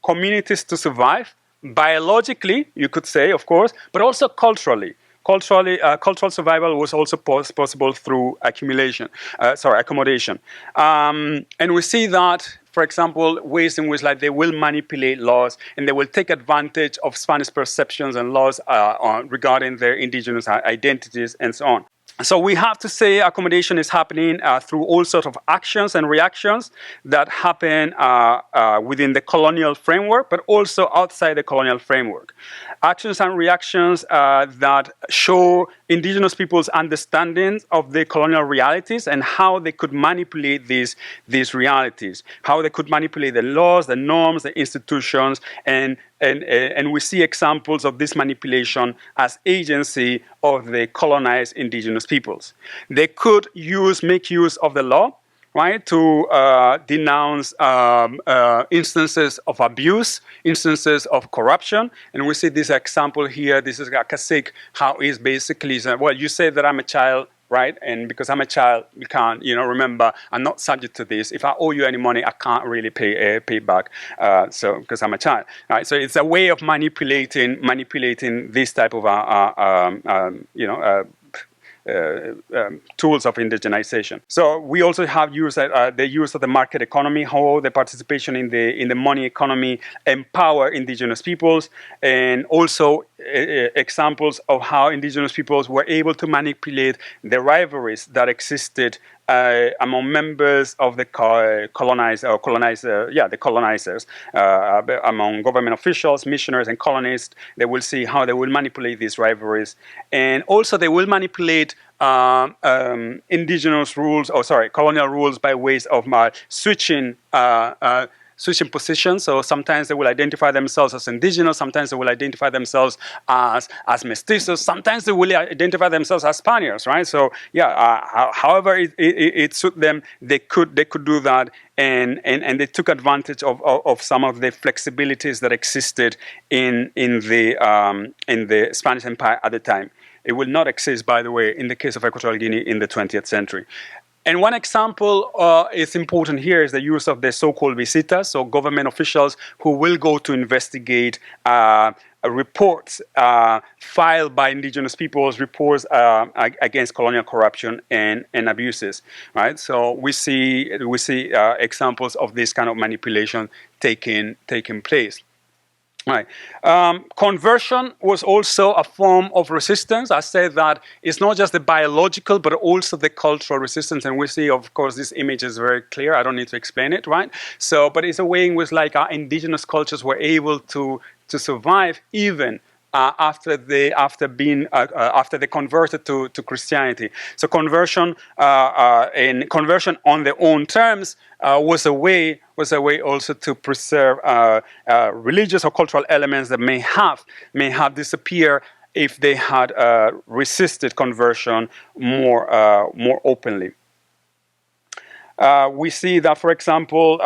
[SPEAKER 3] communities to survive, biologically, you could say, of course, but also culturally. Cultural survival was also possible through accommodation. And we see that, for example, ways in which they will manipulate laws and they will take advantage of Spanish perceptions and laws regarding their indigenous identities and so on. So we have to say accommodation is happening through all sorts of actions and reactions that happen within the colonial framework, but also outside the colonial framework. Actions and reactions that show indigenous people's understanding of the colonial realities and how they could manipulate these realities, how they could manipulate the laws, the norms, the institutions, and we see examples of this manipulation as agency of the colonized indigenous peoples. They could make use of the law, right, to denounce instances of abuse, instances of corruption. And we see this example here. This is a cacique, how he's basically saying, well, you say that I'm a child, right? And because I'm a child, you can't, remember, I'm not subject to this. If I owe you any money, I can't really pay back. So because I'm a child, right? So it's a way of manipulating this type of, tools of indigenization. So we also have the use of the market economy, how the participation in the money economy empower indigenous peoples, and also examples of how indigenous peoples were able to manipulate the rivalries that existed among members of the colonizers, among government officials, missionaries, and colonists. They will see how they will manipulate these rivalries, and also they will manipulate indigenous rules, colonial rules by ways of switching positions. So sometimes they will identify themselves as indigenous, sometimes they will identify themselves as mestizos, sometimes they will identify themselves as Spaniards, right? So however it suit them, they could do that, and they took advantage of some of the flexibilities that existed in the Spanish Empire at the time. It will not exist, by the way, in the case of Equatorial Guinea in the 20th century. And one example is important here is the use of the so-called visitas, so government officials who will go to investigate reports filed by indigenous peoples, reports against colonial corruption and abuses, right? So we see examples of this kind of manipulation taking place. Right. Conversion was also a form of resistance. I said that it's not just the biological, but also the cultural resistance. And we see, of course, this image is very clear. I don't need to explain it, right? So, but it's a way in which, like, our indigenous cultures were able to survive even after they converted to Christianity. So conversion on their own terms was a way also to preserve religious or cultural elements that may have disappeared if they had resisted conversion more openly. We see that, for example,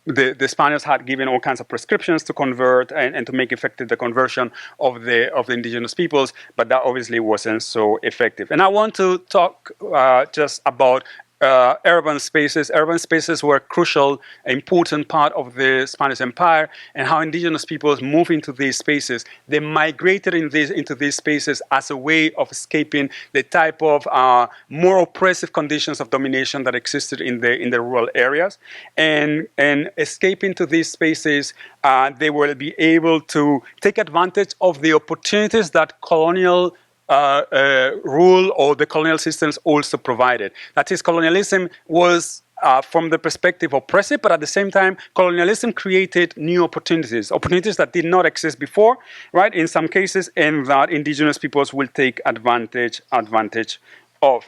[SPEAKER 3] the Spaniards had given all kinds of prescriptions to convert and to make effective the conversion of the indigenous peoples, but that obviously wasn't so effective. And I want to talk just about urban spaces. Urban spaces were a crucial, important part of the Spanish Empire, and how indigenous peoples moved into these spaces. They migrated into these spaces as a way of escaping the type of more oppressive conditions of domination that existed in the rural areas, and escaping to these spaces, they will be able to take advantage of the opportunities that colonial rule or the colonial systems also provided. That is, colonialism was from the perspective oppressive, but at the same time, colonialism created new opportunities that did not exist before, right? In some cases, and that indigenous peoples will take advantage of.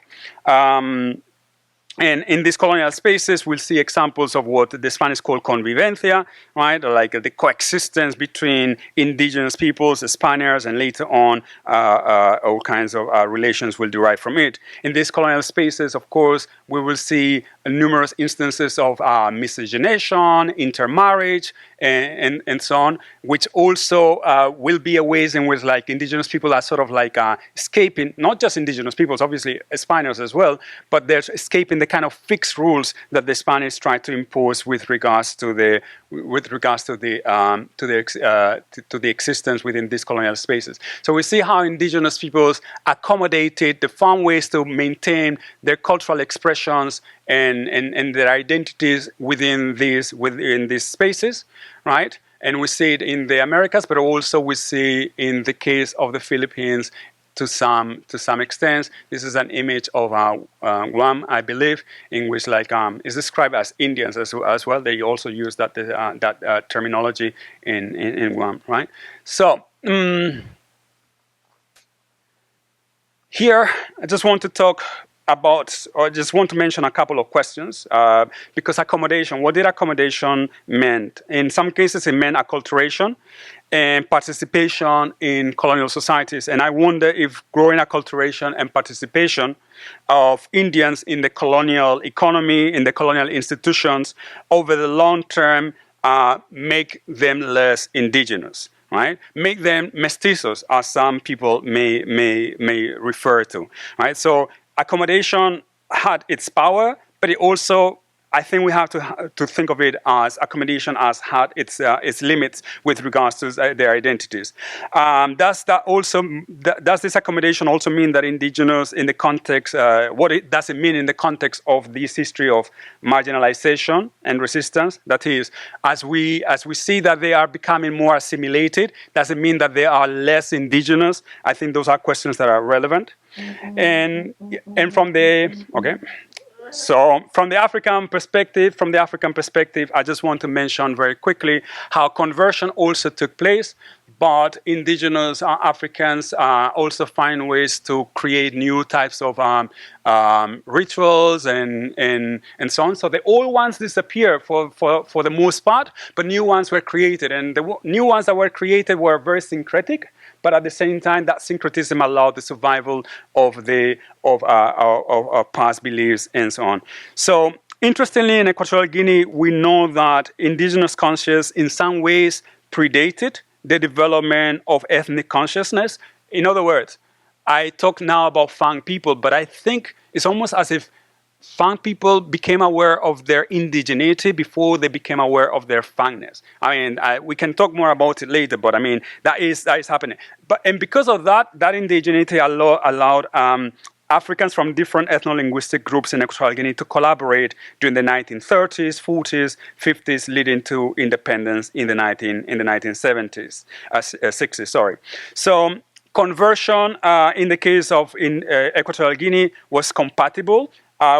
[SPEAKER 3] And in these colonial spaces, we'll see examples of what the Spanish call convivencia, right? Or like the coexistence between indigenous peoples, the Spaniards, and later on, all kinds of relations will derive from it. In these colonial spaces, of course, we will see numerous instances of miscegenation, intermarriage, and so on, which also will be a ways in which, like, indigenous people are sort of like escaping, not just indigenous peoples, obviously Spaniards as well, but they're escaping the kind of fixed rules that the Spanish tried to impose with regards to the existence within these colonial spaces. So we see how indigenous peoples accommodated the fun ways to maintain their cultural expressions and their identities within these spaces, right? And we see it in the Americas, but also we see in the case of the Philippines some extent. This is an image of Guam, I believe, in which is described as Indians as well. They also use that terminology in Guam, right? So here I just want to talk about, or just want to mention a couple of questions, because accommodation, what did accommodation meant? In some cases, it meant acculturation and participation in colonial societies. And I wonder if growing acculturation and participation of Indians in the colonial economy, in the colonial institutions, over the long term, make them less indigenous. Right? Make them mestizos, as some people may refer to. Right? So accommodation had its power, but it also, I think we have to think of it as accommodation as had its limits with regards to their identities. Does this accommodation also mean that indigenous in the context, does it mean in the context of this history of marginalization and resistance? That is, as we see that they are becoming more assimilated, does it mean that they are less indigenous? I think those are questions that are relevant. And from the, okay. So from the African perspective, I just want to mention very quickly how conversion also took place, but indigenous Africans also find ways to create new types of rituals and so on. So the old ones disappear for the most part, but new ones were created, and the new ones that were created were very syncretic. But at the same time, that syncretism allowed the survival of past beliefs and so on. So, interestingly, in Equatorial Guinea, we know that indigenous consciousness in some ways predated the development of ethnic consciousness. In other words, I talk now about Fang people, but I think it's almost as if Fang people became aware of their indigeneity before they became aware of their Fangness. I mean, we can talk more about it later, but I mean, that is happening. And because of that indigeneity allowed Africans from different ethno-linguistic groups in Equatorial Guinea to collaborate during the 1930s, 40s, 50s, leading to independence in the 1970s, 60s, sorry. So conversion in the case of Equatorial Guinea was compatible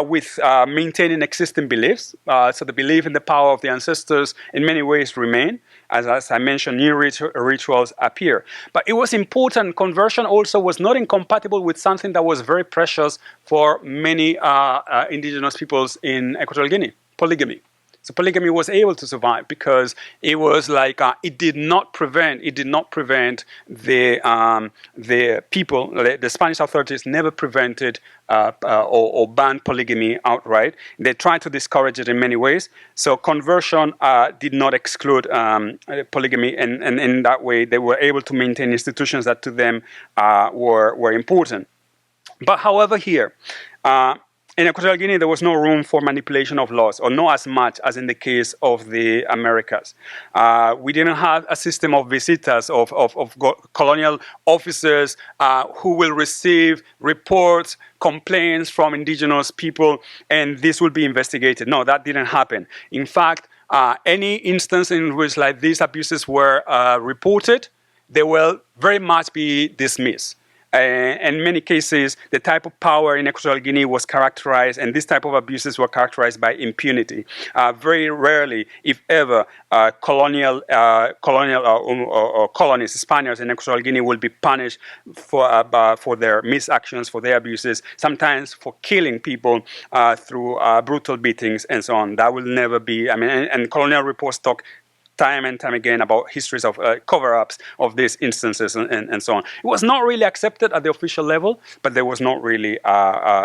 [SPEAKER 3] with maintaining existing beliefs. So the belief in the power of the ancestors in many ways remain. As I mentioned, new rituals appear. But it was important, conversion also was not incompatible with something that was very precious for many indigenous peoples in Equatorial Guinea, polygamy. So polygamy was able to survive because it was like it did not prevent the people. The Spanish authorities never prevented or banned polygamy outright. They tried to discourage it in many ways. So conversion did not exclude polygamy, and in that way they were able to maintain institutions that to them were important. But however, here. In Equatorial Guinea, there was no room for manipulation of laws, or not as much as in the case of the Americas. We didn't have a system of visitas, of colonial officers who will receive reports, complaints from indigenous people, and this will be investigated. No, that didn't happen. In fact, any instance in which like these abuses were reported, they will very much be dismissed. In many cases, the type of power in Equatorial Guinea was characterized, and this type of abuses were characterized by impunity. Very rarely, if ever, colonial or colonists, Spaniards in Equatorial Guinea will be punished for their misactions, for their abuses, sometimes for killing people through brutal beatings and so on. That will never be, I mean, and colonial reports talk time and time again about histories of cover-ups of these instances and so on. It was not really accepted at the official level, but there was not really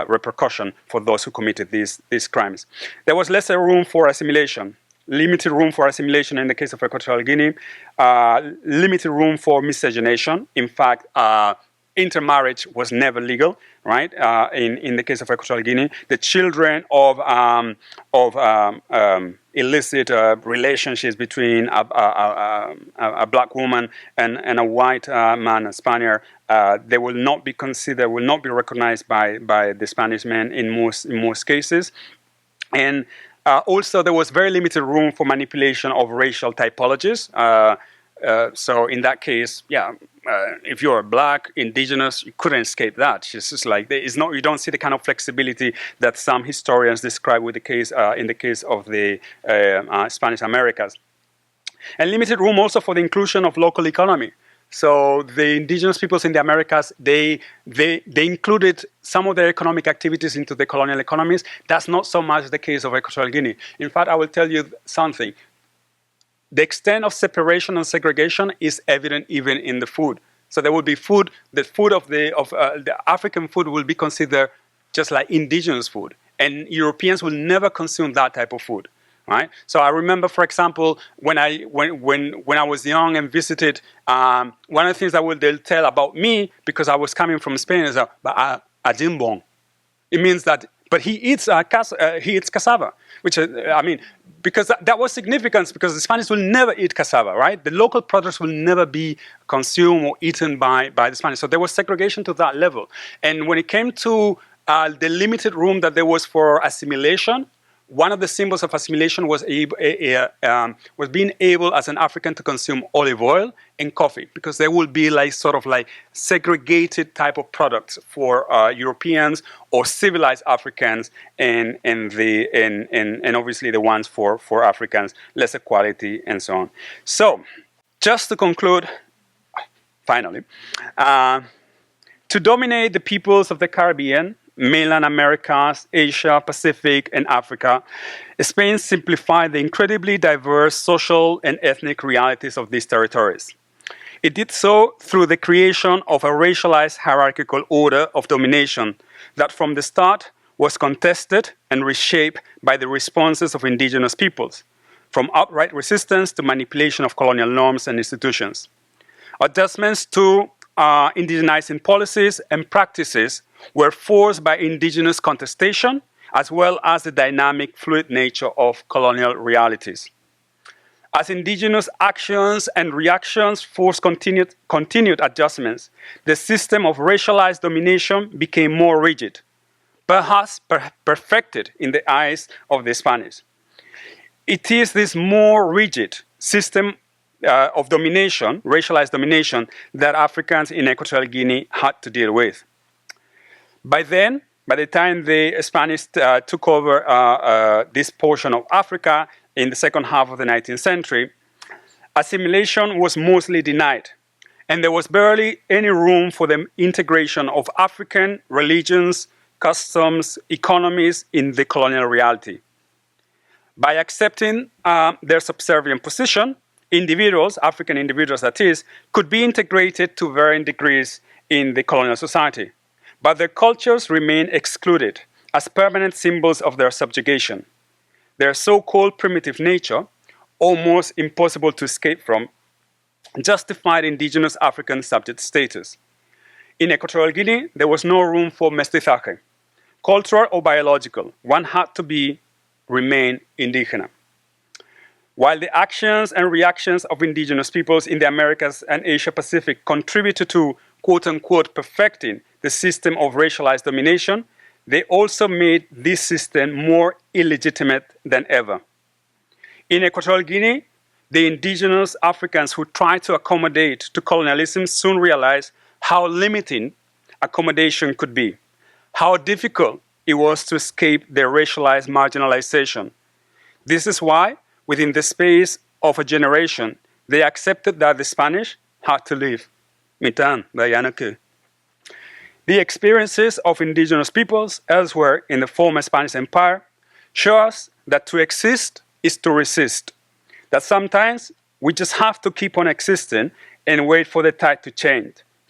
[SPEAKER 3] repercussion for those who committed these crimes. There was lesser room for assimilation, limited room for assimilation in the case of Equatorial Guinea, limited room for miscegenation. In fact, intermarriage was never legal, right? In the case of Equatorial Guinea, the children of illicit relationships between a black woman and a white man, a Spaniard, they will not be considered, will not be recognized by the Spanish men in most cases, and also there was very limited room for manipulation of racial typologies. So in that case, yeah, if you're black, indigenous, you couldn't escape that. It's just like it's not. You don't see the kind of flexibility that some historians describe with the case in the case of the Spanish Americas, and limited room also for the inclusion of local economy. So the indigenous peoples in the Americas, they included some of their economic activities into the colonial economies. That's not so much the case of Equatorial Guinea. In fact, I will tell you something. The extent of separation and segregation is evident even in the food. So there will be food, the food of the African food will be considered just like indigenous food. And Europeans will never consume that type of food. Right? So I remember, for example, when I was young and visited, one of the things that they'll tell about me, because I was coming from Spain, is ajimbong. It means that, but he eats cassava, which I mean, because that was significant, because the Spanish will never eat cassava, right? The local products will never be consumed or eaten by the Spanish. So there was segregation to that level. And when it came to the limited room that there was for assimilation, one of the symbols of assimilation was being able as an African to consume olive oil and coffee, because there will be like sort of like segregated type of products for Europeans or civilized Africans, and obviously the ones for Africans, lesser quality and so on. So just to conclude, finally, to dominate the peoples of the Caribbean, mainland Americas, Asia, Pacific, and Africa, Spain simplified the incredibly diverse social and ethnic realities of these territories. It did so through the creation of a racialized hierarchical order of domination that from the start was contested and reshaped by the responses of indigenous peoples, from outright resistance to manipulation of colonial norms and institutions. Adjustments to indigenizing policies and practices were forced by indigenous contestation, as well as the dynamic, fluid nature of colonial realities. As indigenous actions and reactions forced continued adjustments, the system of racialized domination became more rigid, perhaps perfected in the eyes of the Spanish. It is this more rigid system of domination, racialized domination, that Africans in Equatorial Guinea had to deal with. By the time the Spanish took over this portion of Africa in the second half of the 19th century, assimilation was mostly denied, and there was barely any room for the integration of African religions, customs, economies in the colonial reality. By accepting their subservient position, individuals, African individuals that is, could be integrated to varying degrees in the colonial society. But their cultures remain excluded as permanent symbols of their subjugation. Their so-called primitive nature, almost impossible to escape from, justified indigenous African subject status. In Equatorial Guinea, there was no room for mestizaje, cultural or biological. One had to remain indigenous. While the actions and reactions of indigenous peoples in the Americas and Asia Pacific contributed to, quote-unquote, perfecting the system of racialized domination, they also made this system more illegitimate than ever. In Equatorial Guinea, the indigenous Africans who tried to accommodate to colonialism soon realized how limiting accommodation could be, how difficult it was to escape their racialized marginalization. This is why, within the space of a generation, they accepted that the Spanish had to leave. The experiences of indigenous peoples elsewhere in the former Spanish Empire show us that to exist is to resist, that sometimes we just have to keep on existing and wait for the tide to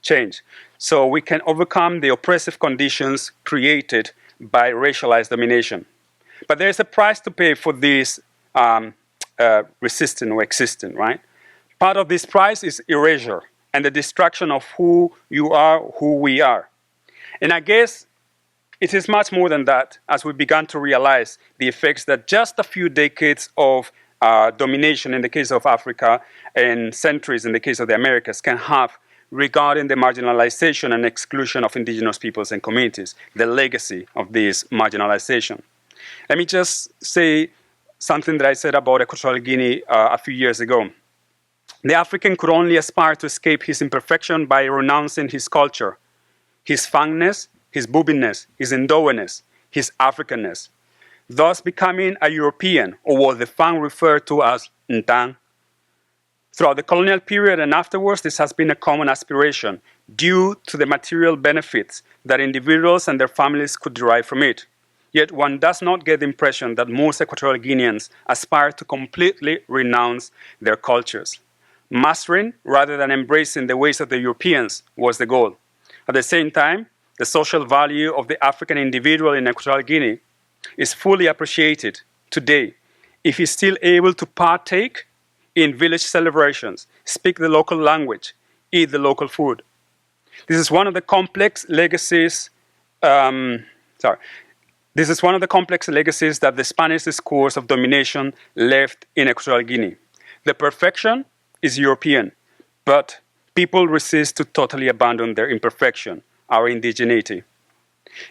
[SPEAKER 3] change, so we can overcome the oppressive conditions created by racialized domination. But there's a price to pay for this resisting or existing, right? Part of this price is erasure and the destruction of who you are, who we are. And I guess it is much more than that, as we began to realize the effects that just a few decades of domination in the case of Africa and centuries in the case of the Americas can have regarding the marginalization and exclusion of indigenous peoples and communities, the legacy of this marginalization. Let me just say something that I said about Equatorial Guinea a few years ago. The African could only aspire to escape his imperfection by renouncing his culture, his fangness, his boobiness, his Indoeness, his Africanness, thus becoming a European, or what the Fang referred to as Ntang. Throughout the colonial period and afterwards, this has been a common aspiration due to the material benefits that individuals and their families could derive from it. Yet one does not get the impression that most Equatorial Guineans aspire to completely renounce their cultures. Mastering, rather than embracing the ways of the Europeans, was the goal. At the same time, the social value of the African individual in Equatorial Guinea is fully appreciated today if he's still able to partake in village celebrations, speak the local language, eat the local food. This is one of the complex legacies. This is one of the complex legacies that the Spanish discourse of domination left in Equatorial Guinea. The perfection is European, but people resist to totally abandon their imperfection, our indigeneity.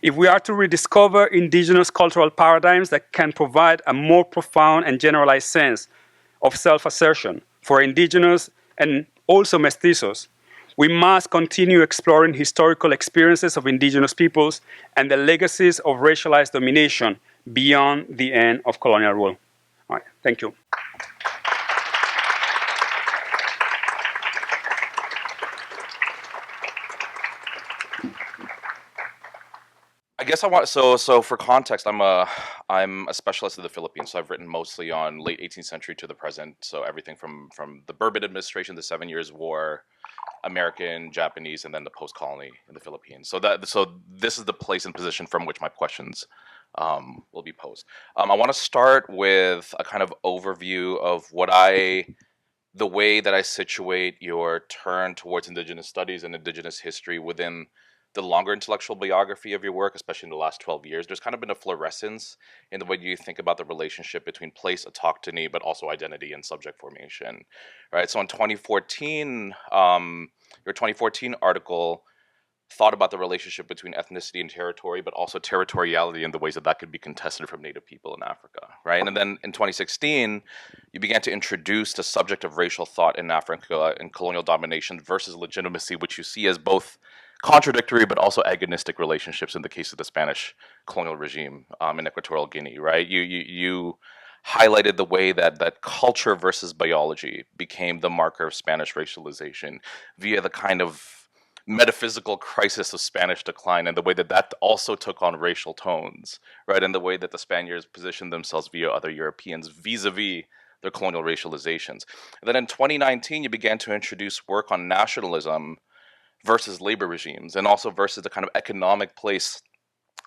[SPEAKER 3] If we are to rediscover indigenous cultural paradigms that can provide a more profound and generalized sense of self-assertion for indigenous and also mestizos, we must continue exploring historical experiences of indigenous peoples and the legacies of racialized domination beyond the end of colonial rule. All right, thank you.
[SPEAKER 4] I guess I want so for context, I'm a specialist in the Philippines, so I've written mostly on late 18th century to the present, so everything from the Bourbon administration, the 7 Years' War, American, Japanese, and then the post-colony in the Philippines. So this is the place and position from which my questions will be posed. I want to start with a kind of overview of the way that I situate your turn towards indigenous studies and indigenous history within the longer intellectual biography of your work, especially in the last 12 years. There's kind of been a fluorescence in the way you think about the relationship between place, autochthony, but also identity and subject formation, right? So in 2014, your 2014 article thought about the relationship between ethnicity and territory, but also territoriality and the ways that that could be contested from Native people in Africa, right? And then in 2016, you began to introduce the subject of racial thought in Africa and colonial domination versus legitimacy, which you see as both contradictory but also agonistic relationships in the case of the Spanish colonial regime in Equatorial Guinea, right? You highlighted the way that culture versus biology became the marker of Spanish racialization via the kind of metaphysical crisis of Spanish decline and the way that that also took on racial tones, right? And the way that the Spaniards positioned themselves via other Europeans vis-a-vis their colonial racializations. And then in 2019, you began to introduce work on nationalism versus labor regimes, and also versus the kind of economic place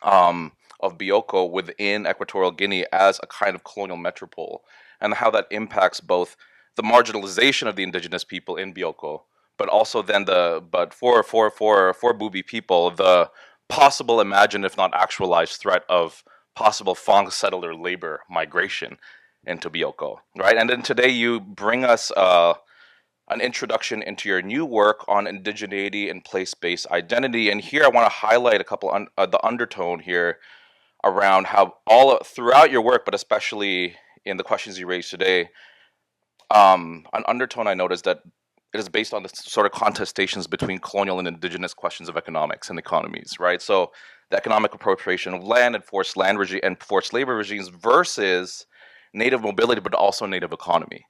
[SPEAKER 4] of Bioko within Equatorial Guinea as a kind of colonial metropole, and how that impacts both the marginalization of the indigenous people in Bioko, but also then for Bubi people, the possible, imagined if not actualized threat of possible Fang settler labor migration into Bioko, right? And then today you bring us an introduction into your new work on indigeneity and place-based identity. And here I want to highlight a couple the undertone here around how all throughout your work, but especially in the questions you raised today, an undertone I noticed that it is based on the sort of contestations between colonial and indigenous questions of economics and economies, right? So the economic appropriation of land and forced labor regimes versus native mobility, but also native economy.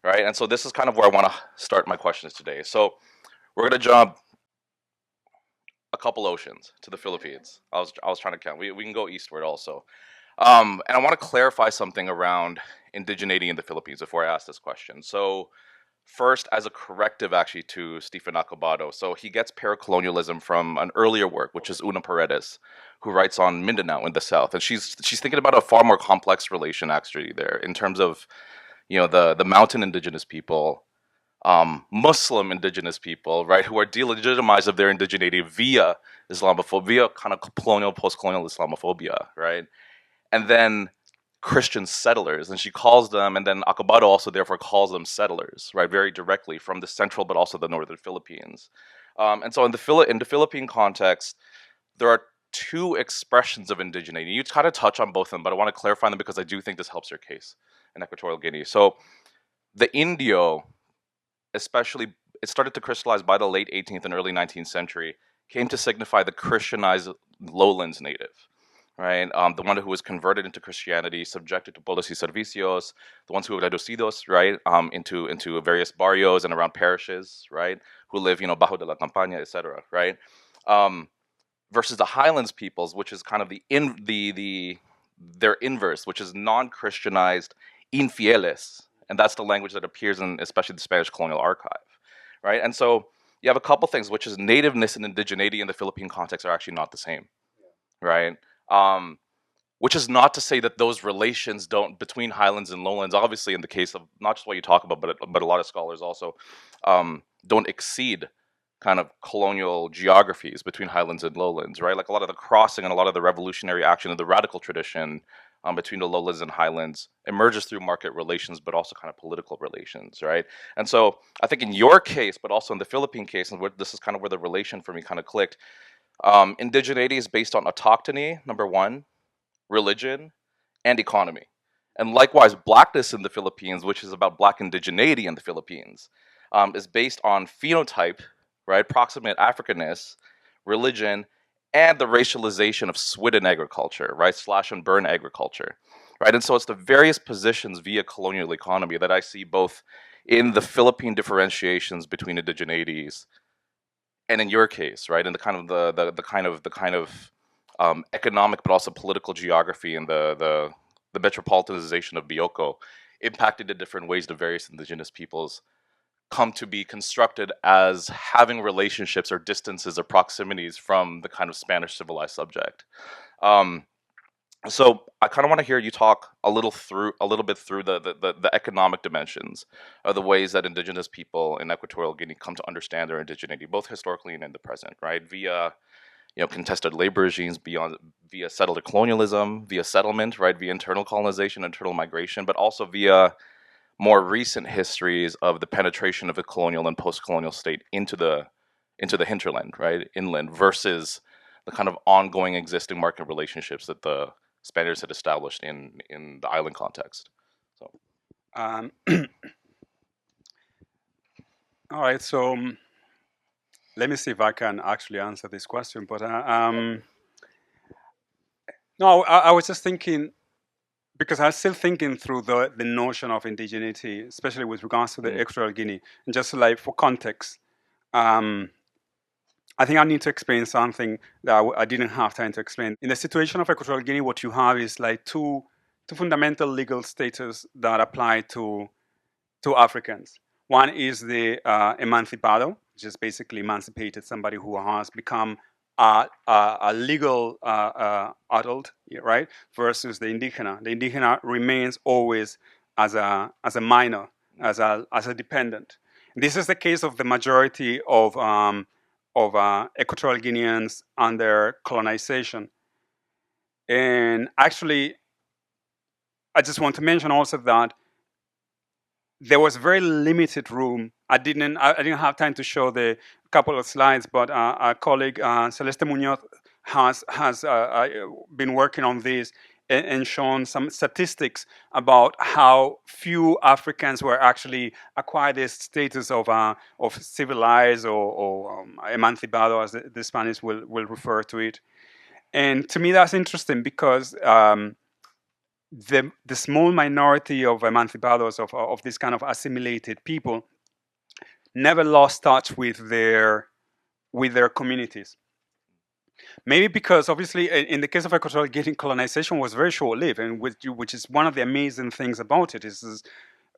[SPEAKER 4] Right, and so this is kind of where I want to start my questions today. So we're going to jump a couple oceans to the Philippines. I was trying to count. We can go eastward also. And I want to clarify something around indigeneity in the Philippines before I ask this question. So first, as a corrective actually to Stephen Acabado, so he gets paracolonialism from an earlier work, which is Una Paredes, who writes on Mindanao in the south, and she's thinking about a far more complex relation actually there in terms of the mountain indigenous people, Muslim indigenous people, right, who are delegitimized of their indigeneity via Islamophobia, kind of colonial, post-colonial Islamophobia, right? And then Christian settlers, and she calls them, and then Acabado also therefore calls them settlers, right, very directly from the central but also the northern Philippines. And so in the Philippine context, there are two expressions of indigeneity. You kind of touch on both of them, but I want to clarify them because I do think this helps your case in Equatorial Guinea. So the Indio especially it started to crystallize by the late 18th and early 19th century, came to signify the Christianized lowlands native, right? The one who was converted into Christianity, subjected to polos y servicios, the ones who were reducidos, right, into various barrios and around parishes, right, who live, bajo de la campaña, etc., right? Versus the Highlands peoples, which is kind of their inverse, which is non-Christianized infieles, and that's the language that appears in especially the Spanish colonial archive, right? And so you have a couple things, which is nativeness and indigeneity in the Philippine context are actually not the same, right? Which is not to say that those relations don't between highlands and lowlands, obviously in the case of not just what you talk about, but a lot of scholars also don't exceed kind of colonial geographies between highlands and lowlands, right? Like a lot of the crossing and a lot of the revolutionary action of the radical tradition between the lowlands and highlands emerges through market relations, but also kind of political relations, right? And so I think in your case, but also in the Philippine case, and this is kind of where the relation for me kind of clicked. Indigeneity is based on autochthony, number one, religion, and economy. And likewise, blackness in the Philippines, which is about black indigeneity in the Philippines, is based on phenotype, right, proximate Africanness, religion, and the racialization of swidden agriculture, right, slash and burn agriculture, right? And so it's the various positions via colonial economy that I see both in the Philippine differentiations between indigeneities and in your case, right, and the kind of the kind of economic but also political geography and the metropolitanization of Bioko impacted in different ways the various indigenous peoples come to be constructed as having relationships or distances or proximities from the kind of Spanish civilized subject. Um, so I kind of want to hear you talk a little bit through the economic dimensions of the ways that indigenous people in Equatorial Guinea come to understand their indigeneity, both historically and in the present, right? Via contested labor regimes, via settler colonialism, via settlement, right, via internal colonization, internal migration, but also via more recent histories of the penetration of a colonial and post-colonial state into the hinterland, right, inland, versus the kind of ongoing existing market relationships that the Spaniards had established in the island context. So,
[SPEAKER 3] Um, all right, so let me see if I can actually answer this question. But no, I was just thinking, because I was still thinking through the notion of indigeneity, especially with regards to the Equatorial Guinea, and just like for context. I think I need to explain something that I didn't have time to explain. In the situation of Equatorial Guinea, what you have is like two fundamental legal status that apply to Africans. One is the emancipado, which is basically emancipated, somebody who has become a legal adult, right? Versus the indigena. The indigena remains always as a minor, as a dependent. This is the case of the majority of Equatorial Guineans under colonization. And actually, I just want to mention also that there was very limited room. I didn't have time to show the couple of slides, but our colleague Celeste Munoz has been working on this and shown some statistics about how few Africans were actually acquired this status of civilized or emancipado, as the Spanish will refer to it. And to me, that's interesting because the small minority of emancipados, of this kind of assimilated people, never lost touch with their communities. Maybe because obviously in the case of Equatorial Guinea, colonization was very short-lived, and which is one of the amazing things about it is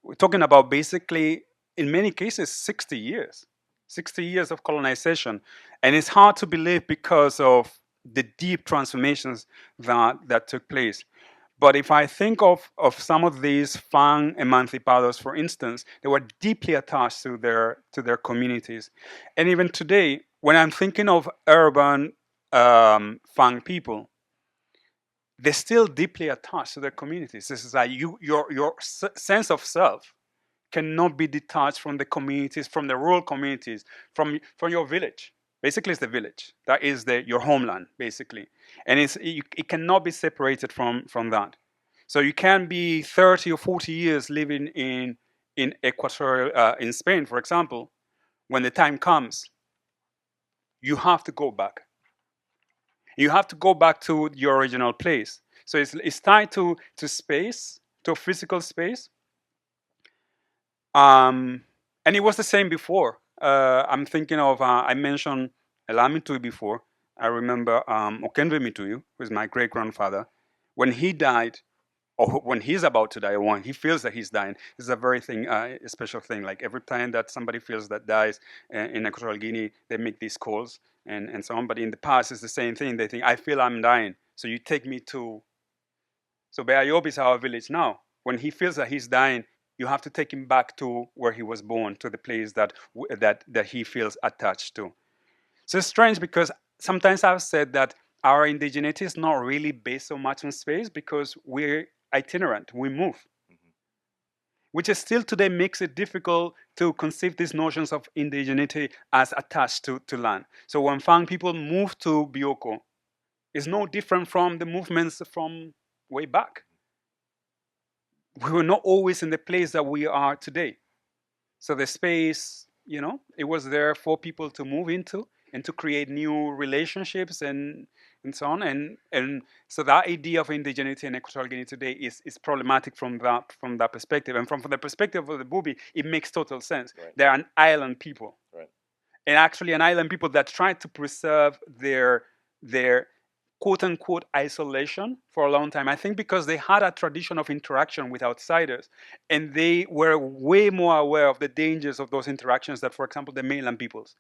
[SPEAKER 3] we're talking about basically, in many cases, 60 years of colonization. And it's hard to believe because of the deep transformations that took place. But if I think of some of these Fang emancipados, for instance, they were deeply attached to their communities. And even today, when I'm thinking of urban Fang people, they're still deeply attached to their communities. This is like your sense of self cannot be detached from the communities, from the rural communities, from your village. Basically, it's the village. That is your homeland, basically. And it cannot be separated from that. So you can be 30 or 40 years living in in Equatorial, in Spain, for example, when the time comes, you have to go back. You have to go back to your original place. So it's tied to space, to physical space. And it was the same before. I'm thinking of, I mentioned Elamitui before. I remember Okenve Mituyu, who is my great grandfather. When he died, or when he's about to die, or when he feels that he's dying, this is a very a special thing. Like every time that somebody feels that dies in Equatorial Guinea, they make these calls and so on. But in the past, it's the same thing. They think, I feel I'm dying, so you take me to. So Beayob is our village now. When he feels that he's dying, you have to take him back to where he was born, to the place that he feels attached to. So it's strange because sometimes I've said that our indigeneity is not really based so much on space because we're itinerant, we move. Which is still today makes it difficult to conceive these notions of indigeneity as attached to land. So when Fang people move to Bioko, it's no different from the movements from way back. We were not always in the place that we are today. So the space, it was there for people to move into and to create new relationships and so on. And so that idea of indigeneity in Equatorial Guinea today is problematic from that perspective. And from the perspective of the Bubi, it makes total sense.
[SPEAKER 4] Right.
[SPEAKER 3] They're an island people.
[SPEAKER 4] Right.
[SPEAKER 3] And actually an island people that try to preserve their quote-unquote isolation for a long time. I think because they had a tradition of interaction with outsiders, and they were way more aware of the dangers of those interactions than, for example, the mainland peoples.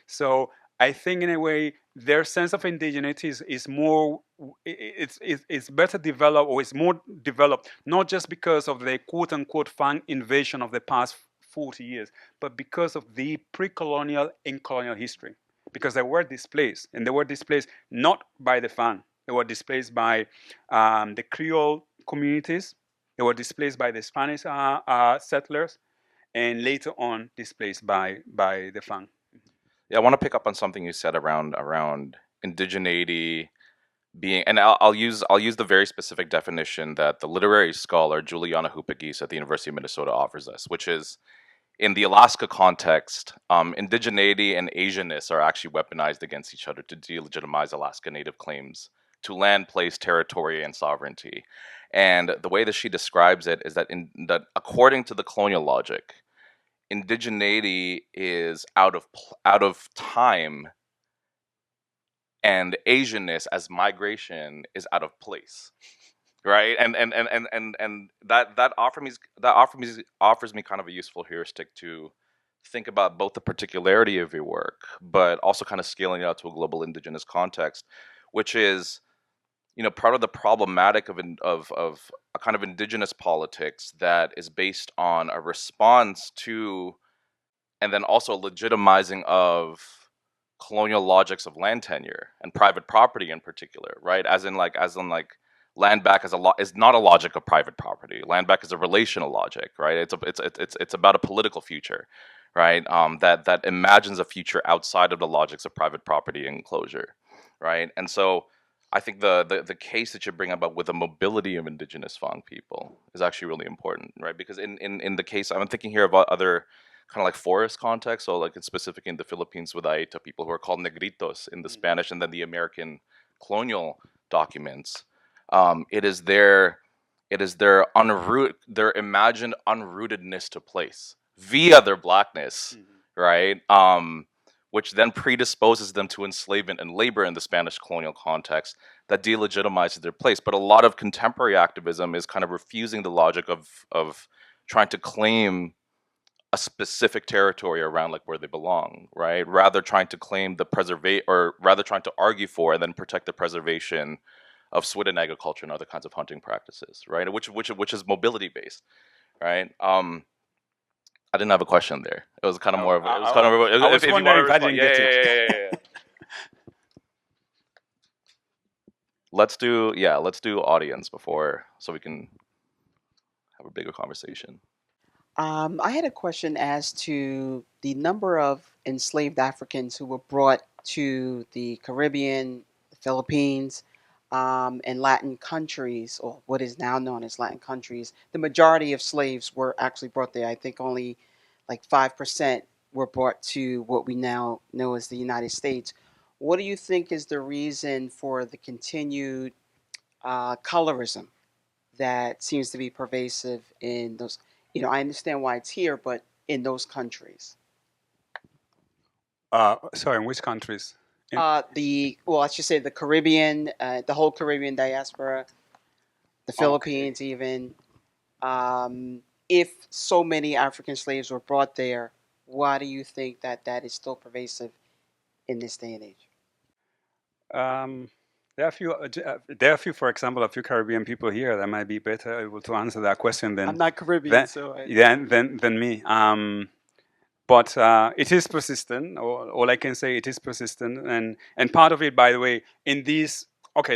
[SPEAKER 3] So I think in a way their sense of indigeneity is more, it's better developed, or it's more developed, not just because of the quote-unquote Fang invasion of the past 40 years, but because of the pre-colonial and colonial history. Because they were displaced, and they were displaced not by the Fang. They were displaced by the Creole communities. They were displaced by the Spanish settlers, and later on displaced by the Fang.
[SPEAKER 4] Yeah, I want to pick up on something you said around indigeneity being, and I'll use the very specific definition that the literary scholar Juliana Hupagis at the University of Minnesota offers us, which is, in the Alaska context, indigeneity and Asianness are actually weaponized against each other to delegitimize Alaska Native claims to land, place, territory, and sovereignty. And the way that she describes it is that according to the colonial logic, indigeneity is out of time, and Asianness as migration is out of place. Right, and that offers me kind of a useful heuristic to think about both the particularity of your work, but also kind of scaling it out to a global indigenous context, which is, part of the problematic of a kind of indigenous politics that is based on a response to, and then also legitimizing of, colonial logics of land tenure and private property in particular, right? As in land back is not a logic of private property. Land back is a relational logic, right? It's about a political future, right? That imagines a future outside of the logics of private property and enclosure, right? And so I think the case that you bring about with the mobility of indigenous Fang people is actually really important, right? Because in the case, I'm thinking here about other kind of like forest context, so like it's specific in the Philippines with Aita people who are called negritos in the Spanish, and then the American colonial documents. It is their imagined unrootedness to place via their blackness, right? Which then predisposes them to enslavement and labor in the Spanish colonial context that delegitimizes their place. But a lot of contemporary activism is kind of refusing the logic of trying to claim a specific territory around like where they belong, right? Rather trying to claim rather trying to argue for and then protect the preservation of Swidden agriculture and other kinds of hunting practices, right? Which is mobility based, right? I didn't have a question there. It was kind of more of. It was kind of.
[SPEAKER 3] I was wondering if I didn't get it.
[SPEAKER 4] Yeah. Let's do audience before, so we can have a bigger conversation.
[SPEAKER 5] I had a question as to the number of enslaved Africans who were brought to the Caribbean, the Philippines, in Latin countries, or what is now known as Latin countries, the majority of slaves were actually brought there. I think only like 5% were brought to what we now know as the United States. What do you think is the reason for the continued colorism that seems to be pervasive in those? I understand why it's here, but in those countries.
[SPEAKER 3] Sorry, in which countries?
[SPEAKER 5] I should say the Caribbean, the whole Caribbean diaspora, the Philippines, even. If so many African slaves were brought there, why do you think that that is still pervasive in this day and age?
[SPEAKER 3] There are a few. There are a few, for example, a few Caribbean people here that might be better able to answer that question
[SPEAKER 5] I'm not Caribbean,
[SPEAKER 3] than
[SPEAKER 5] so
[SPEAKER 3] than me. But it is persistent. All I can say, it is persistent, and part of it, by the way, in these. Okay,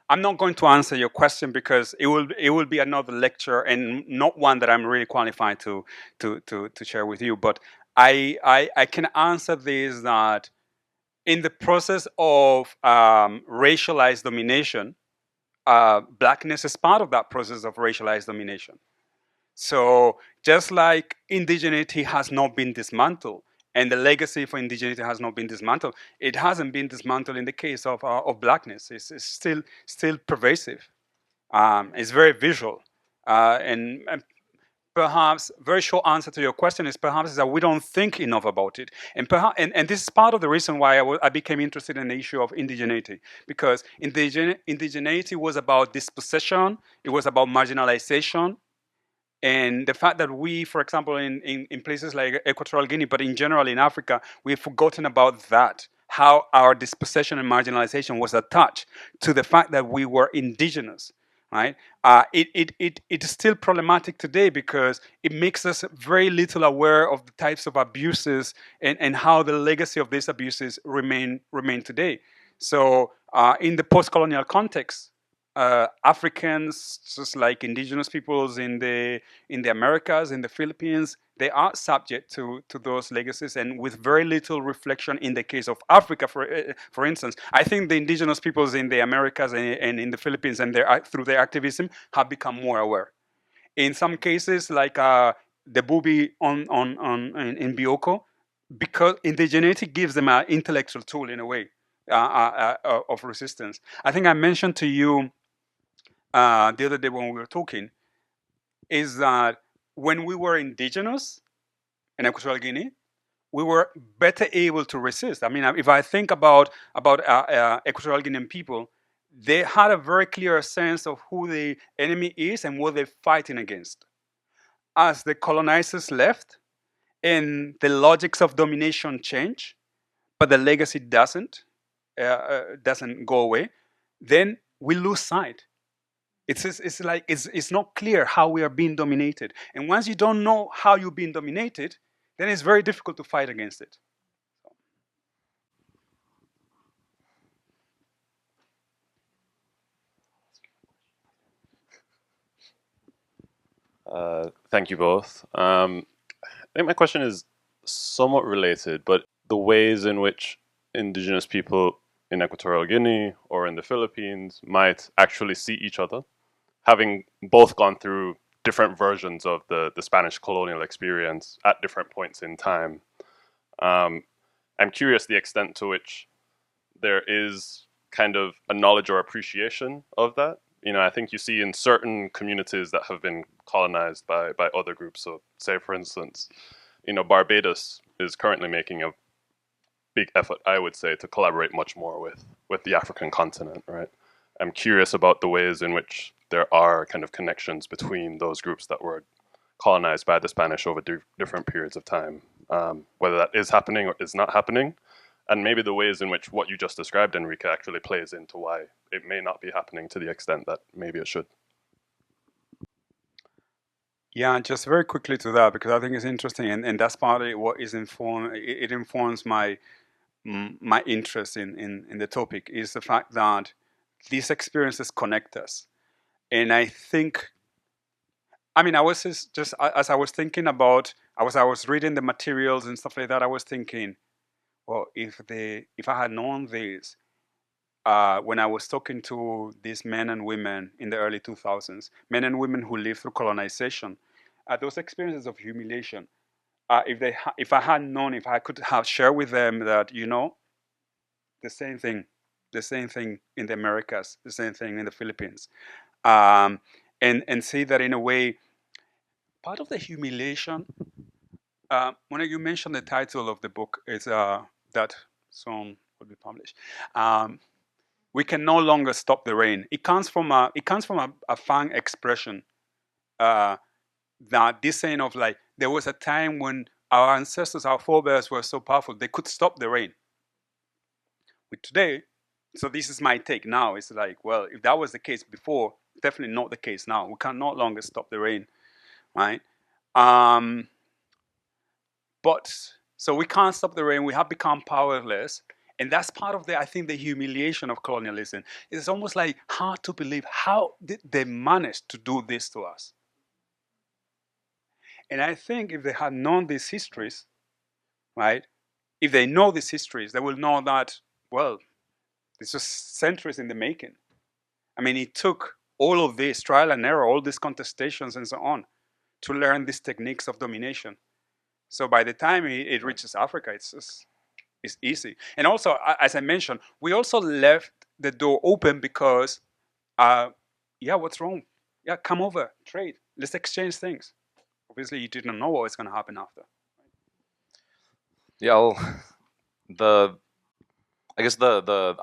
[SPEAKER 3] I'm not going to answer your question because it will be another lecture and not one that I'm really qualified to share with you. But I can answer this that in the process of racialized domination, blackness is part of that process of racialized domination. So just like indigeneity has not been dismantled, and the legacy for indigeneity has not been dismantled, it hasn't been dismantled in the case of blackness. It's still pervasive. It's very visual, and perhaps very short answer to your question is perhaps is that we don't think enough about it, and perhaps and this is part of the reason why I became interested in the issue of indigeneity, because indigeneity was about dispossession, it was about marginalization, and the fact that we, for example, in places like Equatorial Guinea, but in general in Africa, we've forgotten about that, how our dispossession and marginalization was attached to the fact that we were indigenous, right? It is still problematic today because it makes us very little aware of the types of abuses and how the legacy of these abuses remain today. So in the post-colonial context, Africans, just like indigenous peoples in the Americas, in the Philippines, they are subject to those legacies, and with very little reflection in the case of Africa, for instance. I think the indigenous peoples in the Americas and in the Philippines, and through their activism, have become more aware. In some cases, like the Bubi in Bioko, because indigeneity gives them an intellectual tool in a way of resistance. I think I mentioned to you the other day when we were talking, is that when we were indigenous in Equatorial Guinea, we were better able to resist. I mean, if I think about Equatorial Guinean people, they had a very clear sense of who the enemy is and what they're fighting against. As the colonizers left and the logics of domination change, but the legacy doesn't go away, then we lose sight. It's like it's not clear how we are being dominated, and once you don't know how you're being dominated, then it's very difficult to fight against it.
[SPEAKER 6] Thank you both. I think my question is somewhat related, but the ways in which indigenous people in Equatorial Guinea or in the Philippines might actually see each other, having both gone through different versions of the Spanish colonial experience at different points in time. I'm curious the extent to which there is kind of a knowledge or appreciation of that. I think you see in certain communities that have been colonized by other groups. So, say for instance, Barbados is currently making a big effort, I would say, to collaborate much more with the African continent, right? I'm curious about the ways in which there are kind of connections between those groups that were colonized by the Spanish over different periods of time, whether that is happening or is not happening, and maybe the ways in which what you just described, Enrique, actually plays into why it may not be happening to the extent that maybe it should.
[SPEAKER 3] Yeah, just very quickly to that, because I think it's interesting, and that's partly what is it informs my interest in the topic, is the fact that these experiences connect us. And I think, I mean, I was just as I was thinking about, I was reading the materials and stuff like that, I was thinking, well, if I had known this, when I was talking to these men and women in the early 2000s, men and women who lived through colonization, those experiences of humiliation, if I had known, if I could have shared with them that, the same thing, in the Americas, the same thing in the Philippines, and see that in a way, part of the humiliation. When you mentioned the title of the book is that soon will be published. We can no longer stop the rain. It comes from a Fang expression, that this saying of like there was a time when our ancestors, our forebears were so powerful they could stop the rain. With today, so this is my take now. It's like, well, if that was the case before, definitely not the case now. We can no longer stop the rain, right? But so we can't stop the rain. We have become powerless. And that's part of I think, the humiliation of colonialism. It's almost like hard to believe how did they manage to do this to us. And I think if they had known these histories, right? If they know these histories, they will know that, well, it's just centuries in the making. I mean, it took all of this trial and error, all these contestations and so on, to learn these techniques of domination. So by the time it reaches Africa, it's easy. And also, as I mentioned, we also left the door open because, yeah, what's wrong? Yeah, come over, trade. Let's exchange things. Obviously, you didn't know what was going to happen after.
[SPEAKER 4] Yeah, I guess I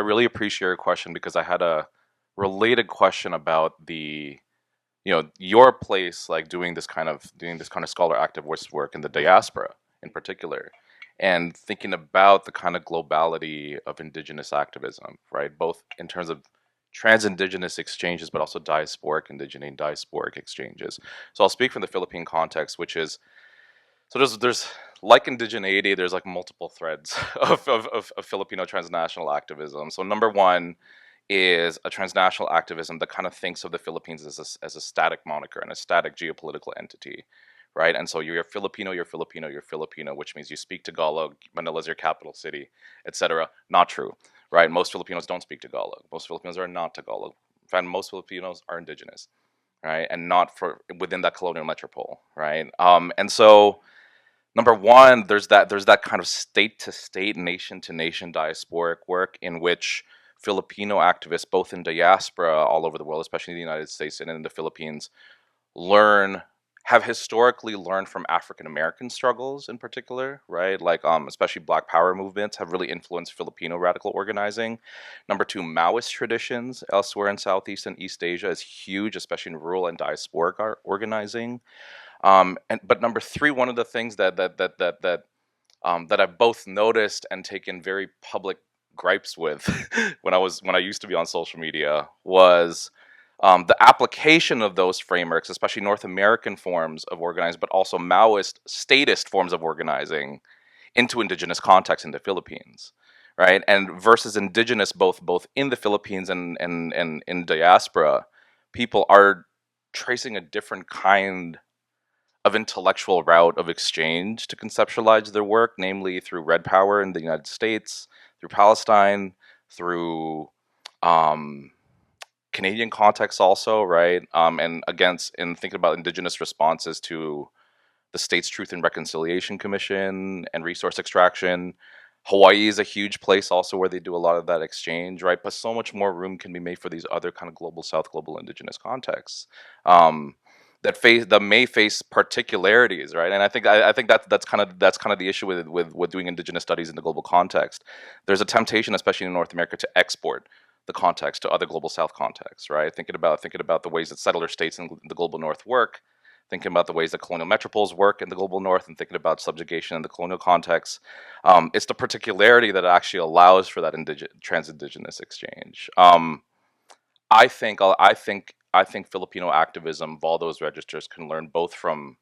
[SPEAKER 4] really appreciate your question because I had a related question about your place, like doing this kind of scholar activist work in the diaspora in particular, and thinking about the kind of globality of indigenous activism, right? Both in terms of trans-indigenous exchanges, but also diasporic exchanges. So I'll speak from the Philippine context, which is, so there's like indigeneity, there's like multiple threads of Filipino transnational activism. So number one is a transnational activism that kind of thinks of the Philippines as a static moniker and a static geopolitical entity, right? And so you're Filipino, which means you speak Tagalog, Manila's your capital city, etc. Not true, right? Most Filipinos don't speak Tagalog. Most Filipinos are not Tagalog. In fact, most Filipinos are indigenous, right? And not within that colonial metropole, right? And so number one, there's that kind of state to state, nation to nation diasporic work in which Filipino activists, both in diaspora all over the world, especially in the United States and in the Philippines, have historically learned from African American struggles in particular, right? Like especially Black Power movements have really influenced Filipino radical organizing. Number two, Maoist traditions elsewhere in Southeast and East Asia is huge, especially in rural and diasporic organizing. But number three, one of the things that I've both noticed and taken very public gripes with when I used to be on social media was the application of those frameworks, especially North American forms of organizing, but also Maoist statist forms of organizing, into indigenous context in the Philippines, right? And versus indigenous, both in the Philippines and in diaspora, people are tracing a different kind of intellectual route of exchange to conceptualize their work, namely through Red Power in the United States, through Palestine, through Canadian context also, right? And thinking about indigenous responses to the state's Truth and Reconciliation Commission and resource extraction. Hawaii is a huge place also where they do a lot of that exchange, right? But so much more room can be made for these other kind of global South, global indigenous contexts. That may face particularities, right? And I think that's kind of the issue with doing indigenous studies in the global context. There's a temptation, especially in North America, to export the context to other global South contexts, right? Thinking about the ways that settler states in the global North work, thinking about the ways that colonial metropoles work in the global North, and thinking about subjugation in the colonial context. It's the particularity that actually allows for that trans-indigenous exchange. I think Filipino activism of all those registers can learn both from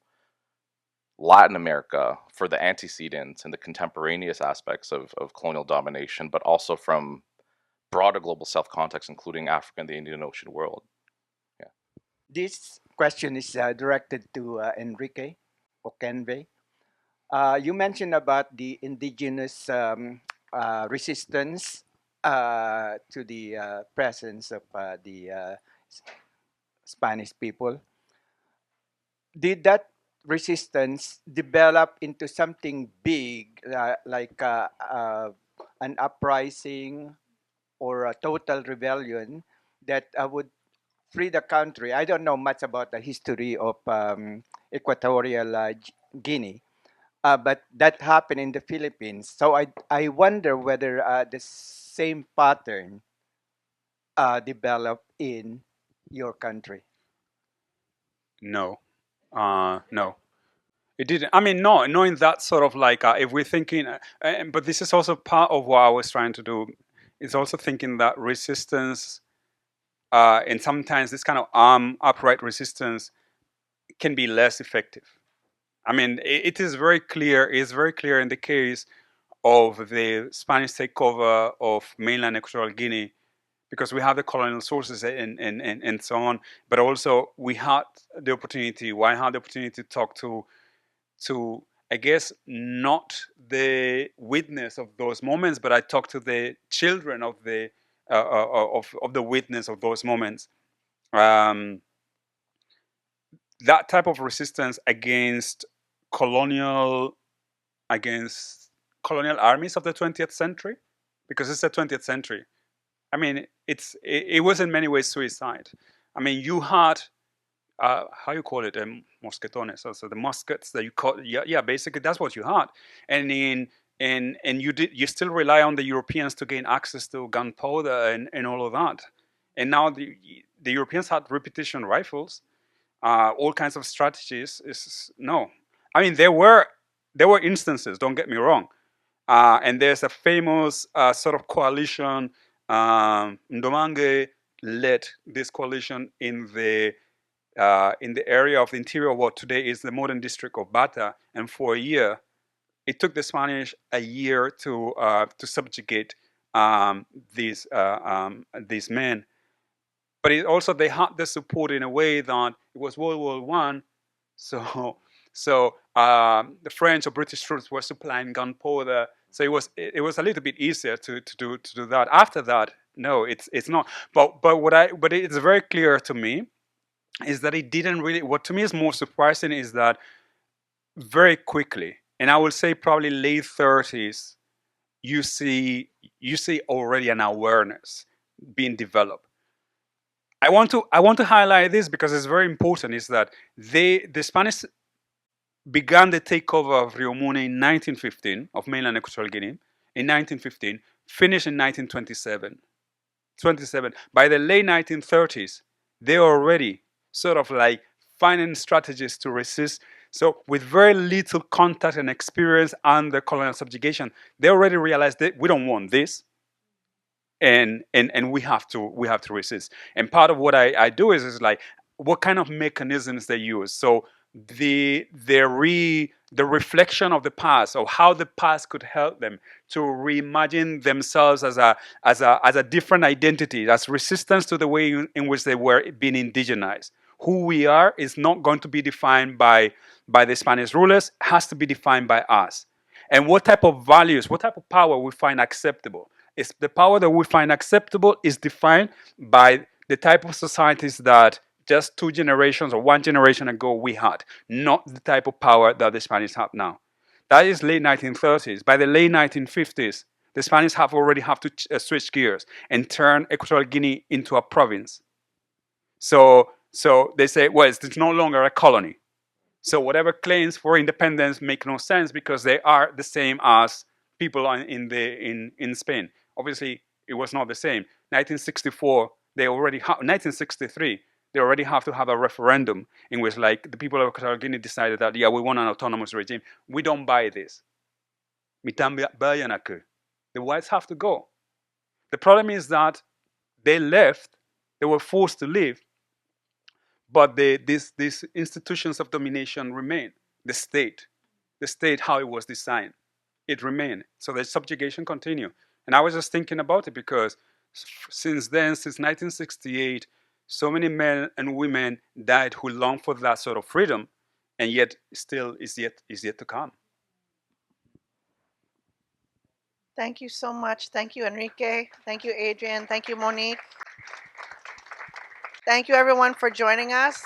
[SPEAKER 4] Latin America for the antecedents and the contemporaneous aspects of colonial domination, but also from broader global South context, including Africa and the Indian Ocean world. Yeah.
[SPEAKER 7] This question is directed to Enrique Okenve. You mentioned about the indigenous resistance to the presence of the Spanish people, did that resistance develop into something big, like an uprising or a total rebellion that would free the country? I don't know much about the history of Equatorial Guinea, but that happened in the Philippines. So I wonder whether the same pattern developed in your country.
[SPEAKER 3] No, no. It didn't. I mean, no, knowing that sort of like, if we're thinking, but this is also part of what I was trying to do, is also thinking that resistance, and sometimes this kind of upright resistance can be less effective. I mean, it is very clear. It's very clear in the case of the Spanish takeover of mainland Equatorial Guinea, because we have the colonial sources and so on. But also we had the opportunity. I had the opportunity to talk to I guess not the witness of those moments, but I talked to the children of the witness of those moments. Um, that type of resistance colonial against colonial armies of the 20th century, because it's the 20th century. I mean, it was in many ways suicide. I mean, you had how you call it, mosquetones, so the muskets that you call, yeah, basically that's what you had, and you still rely on the Europeans to gain access to gunpowder and all of that, and now the Europeans had repetition rifles, all kinds of strategies. No, I mean there were instances. Don't get me wrong, and there's a famous sort of coalition. Ndomange led this coalition in the area of the interior of what today is the modern district of Bata, and for a year, it took the Spanish a year to subjugate these men. But they had the support in a way that it was World War One, so the French or British troops were supplying gunpowder, so it was a little bit easier to do that. After that, no, it's not. But it's very clear to me is that it didn't really. What to me is more surprising is that very quickly, and I will say probably late 30s, you see already an awareness being developed. I want to highlight this because it's very important. Is that the Spanish began the takeover of Rio Muni in 1915 of mainland Equatorial Guinea in 1915, finished in 1927. 27. By the late 1930s, they were already sort of like finding strategies to resist. So with very little contact and experience under colonial subjugation, they already realized that we don't want this, and we have to resist. And part of what I do is like what kind of mechanisms they use. So the reflection of the past, or how the past could help them to reimagine themselves as a different identity, as resistance to the way in which they were being indigenized. Who we are is not going to be defined by the Spanish rulers, has to be defined by us. And what type of values, what type of power we find acceptable. Is the power that we find acceptable is defined by the type of societies that just 2 generations or 1 generation ago we had, not the type of power that the Spanish have now. That is late 1930s. By the late 1950s, the Spanish have already to switch gears and turn Equatorial Guinea into a province. So they say, well, it's no longer a colony. So whatever claims for independence make no sense because they are the same as people in Spain. Obviously, it was not the same. 1964, 1963, they already have to have a referendum in which, like, the people of Equatorial Guinea decided that, yeah, we want an autonomous regime. We don't buy this. The whites have to go. The problem is that they left. They were forced to leave. But these institutions of domination remain. The state, how it was designed, it remained. So the subjugation continued. And I was just thinking about it because since then, since 1968, so many men and women died who longed for that sort of freedom, and yet still is yet to come.
[SPEAKER 1] Thank you so much. Thank you, Enrique. Thank you, Adrian. Thank you, Monique. Thank you, everyone, for joining us.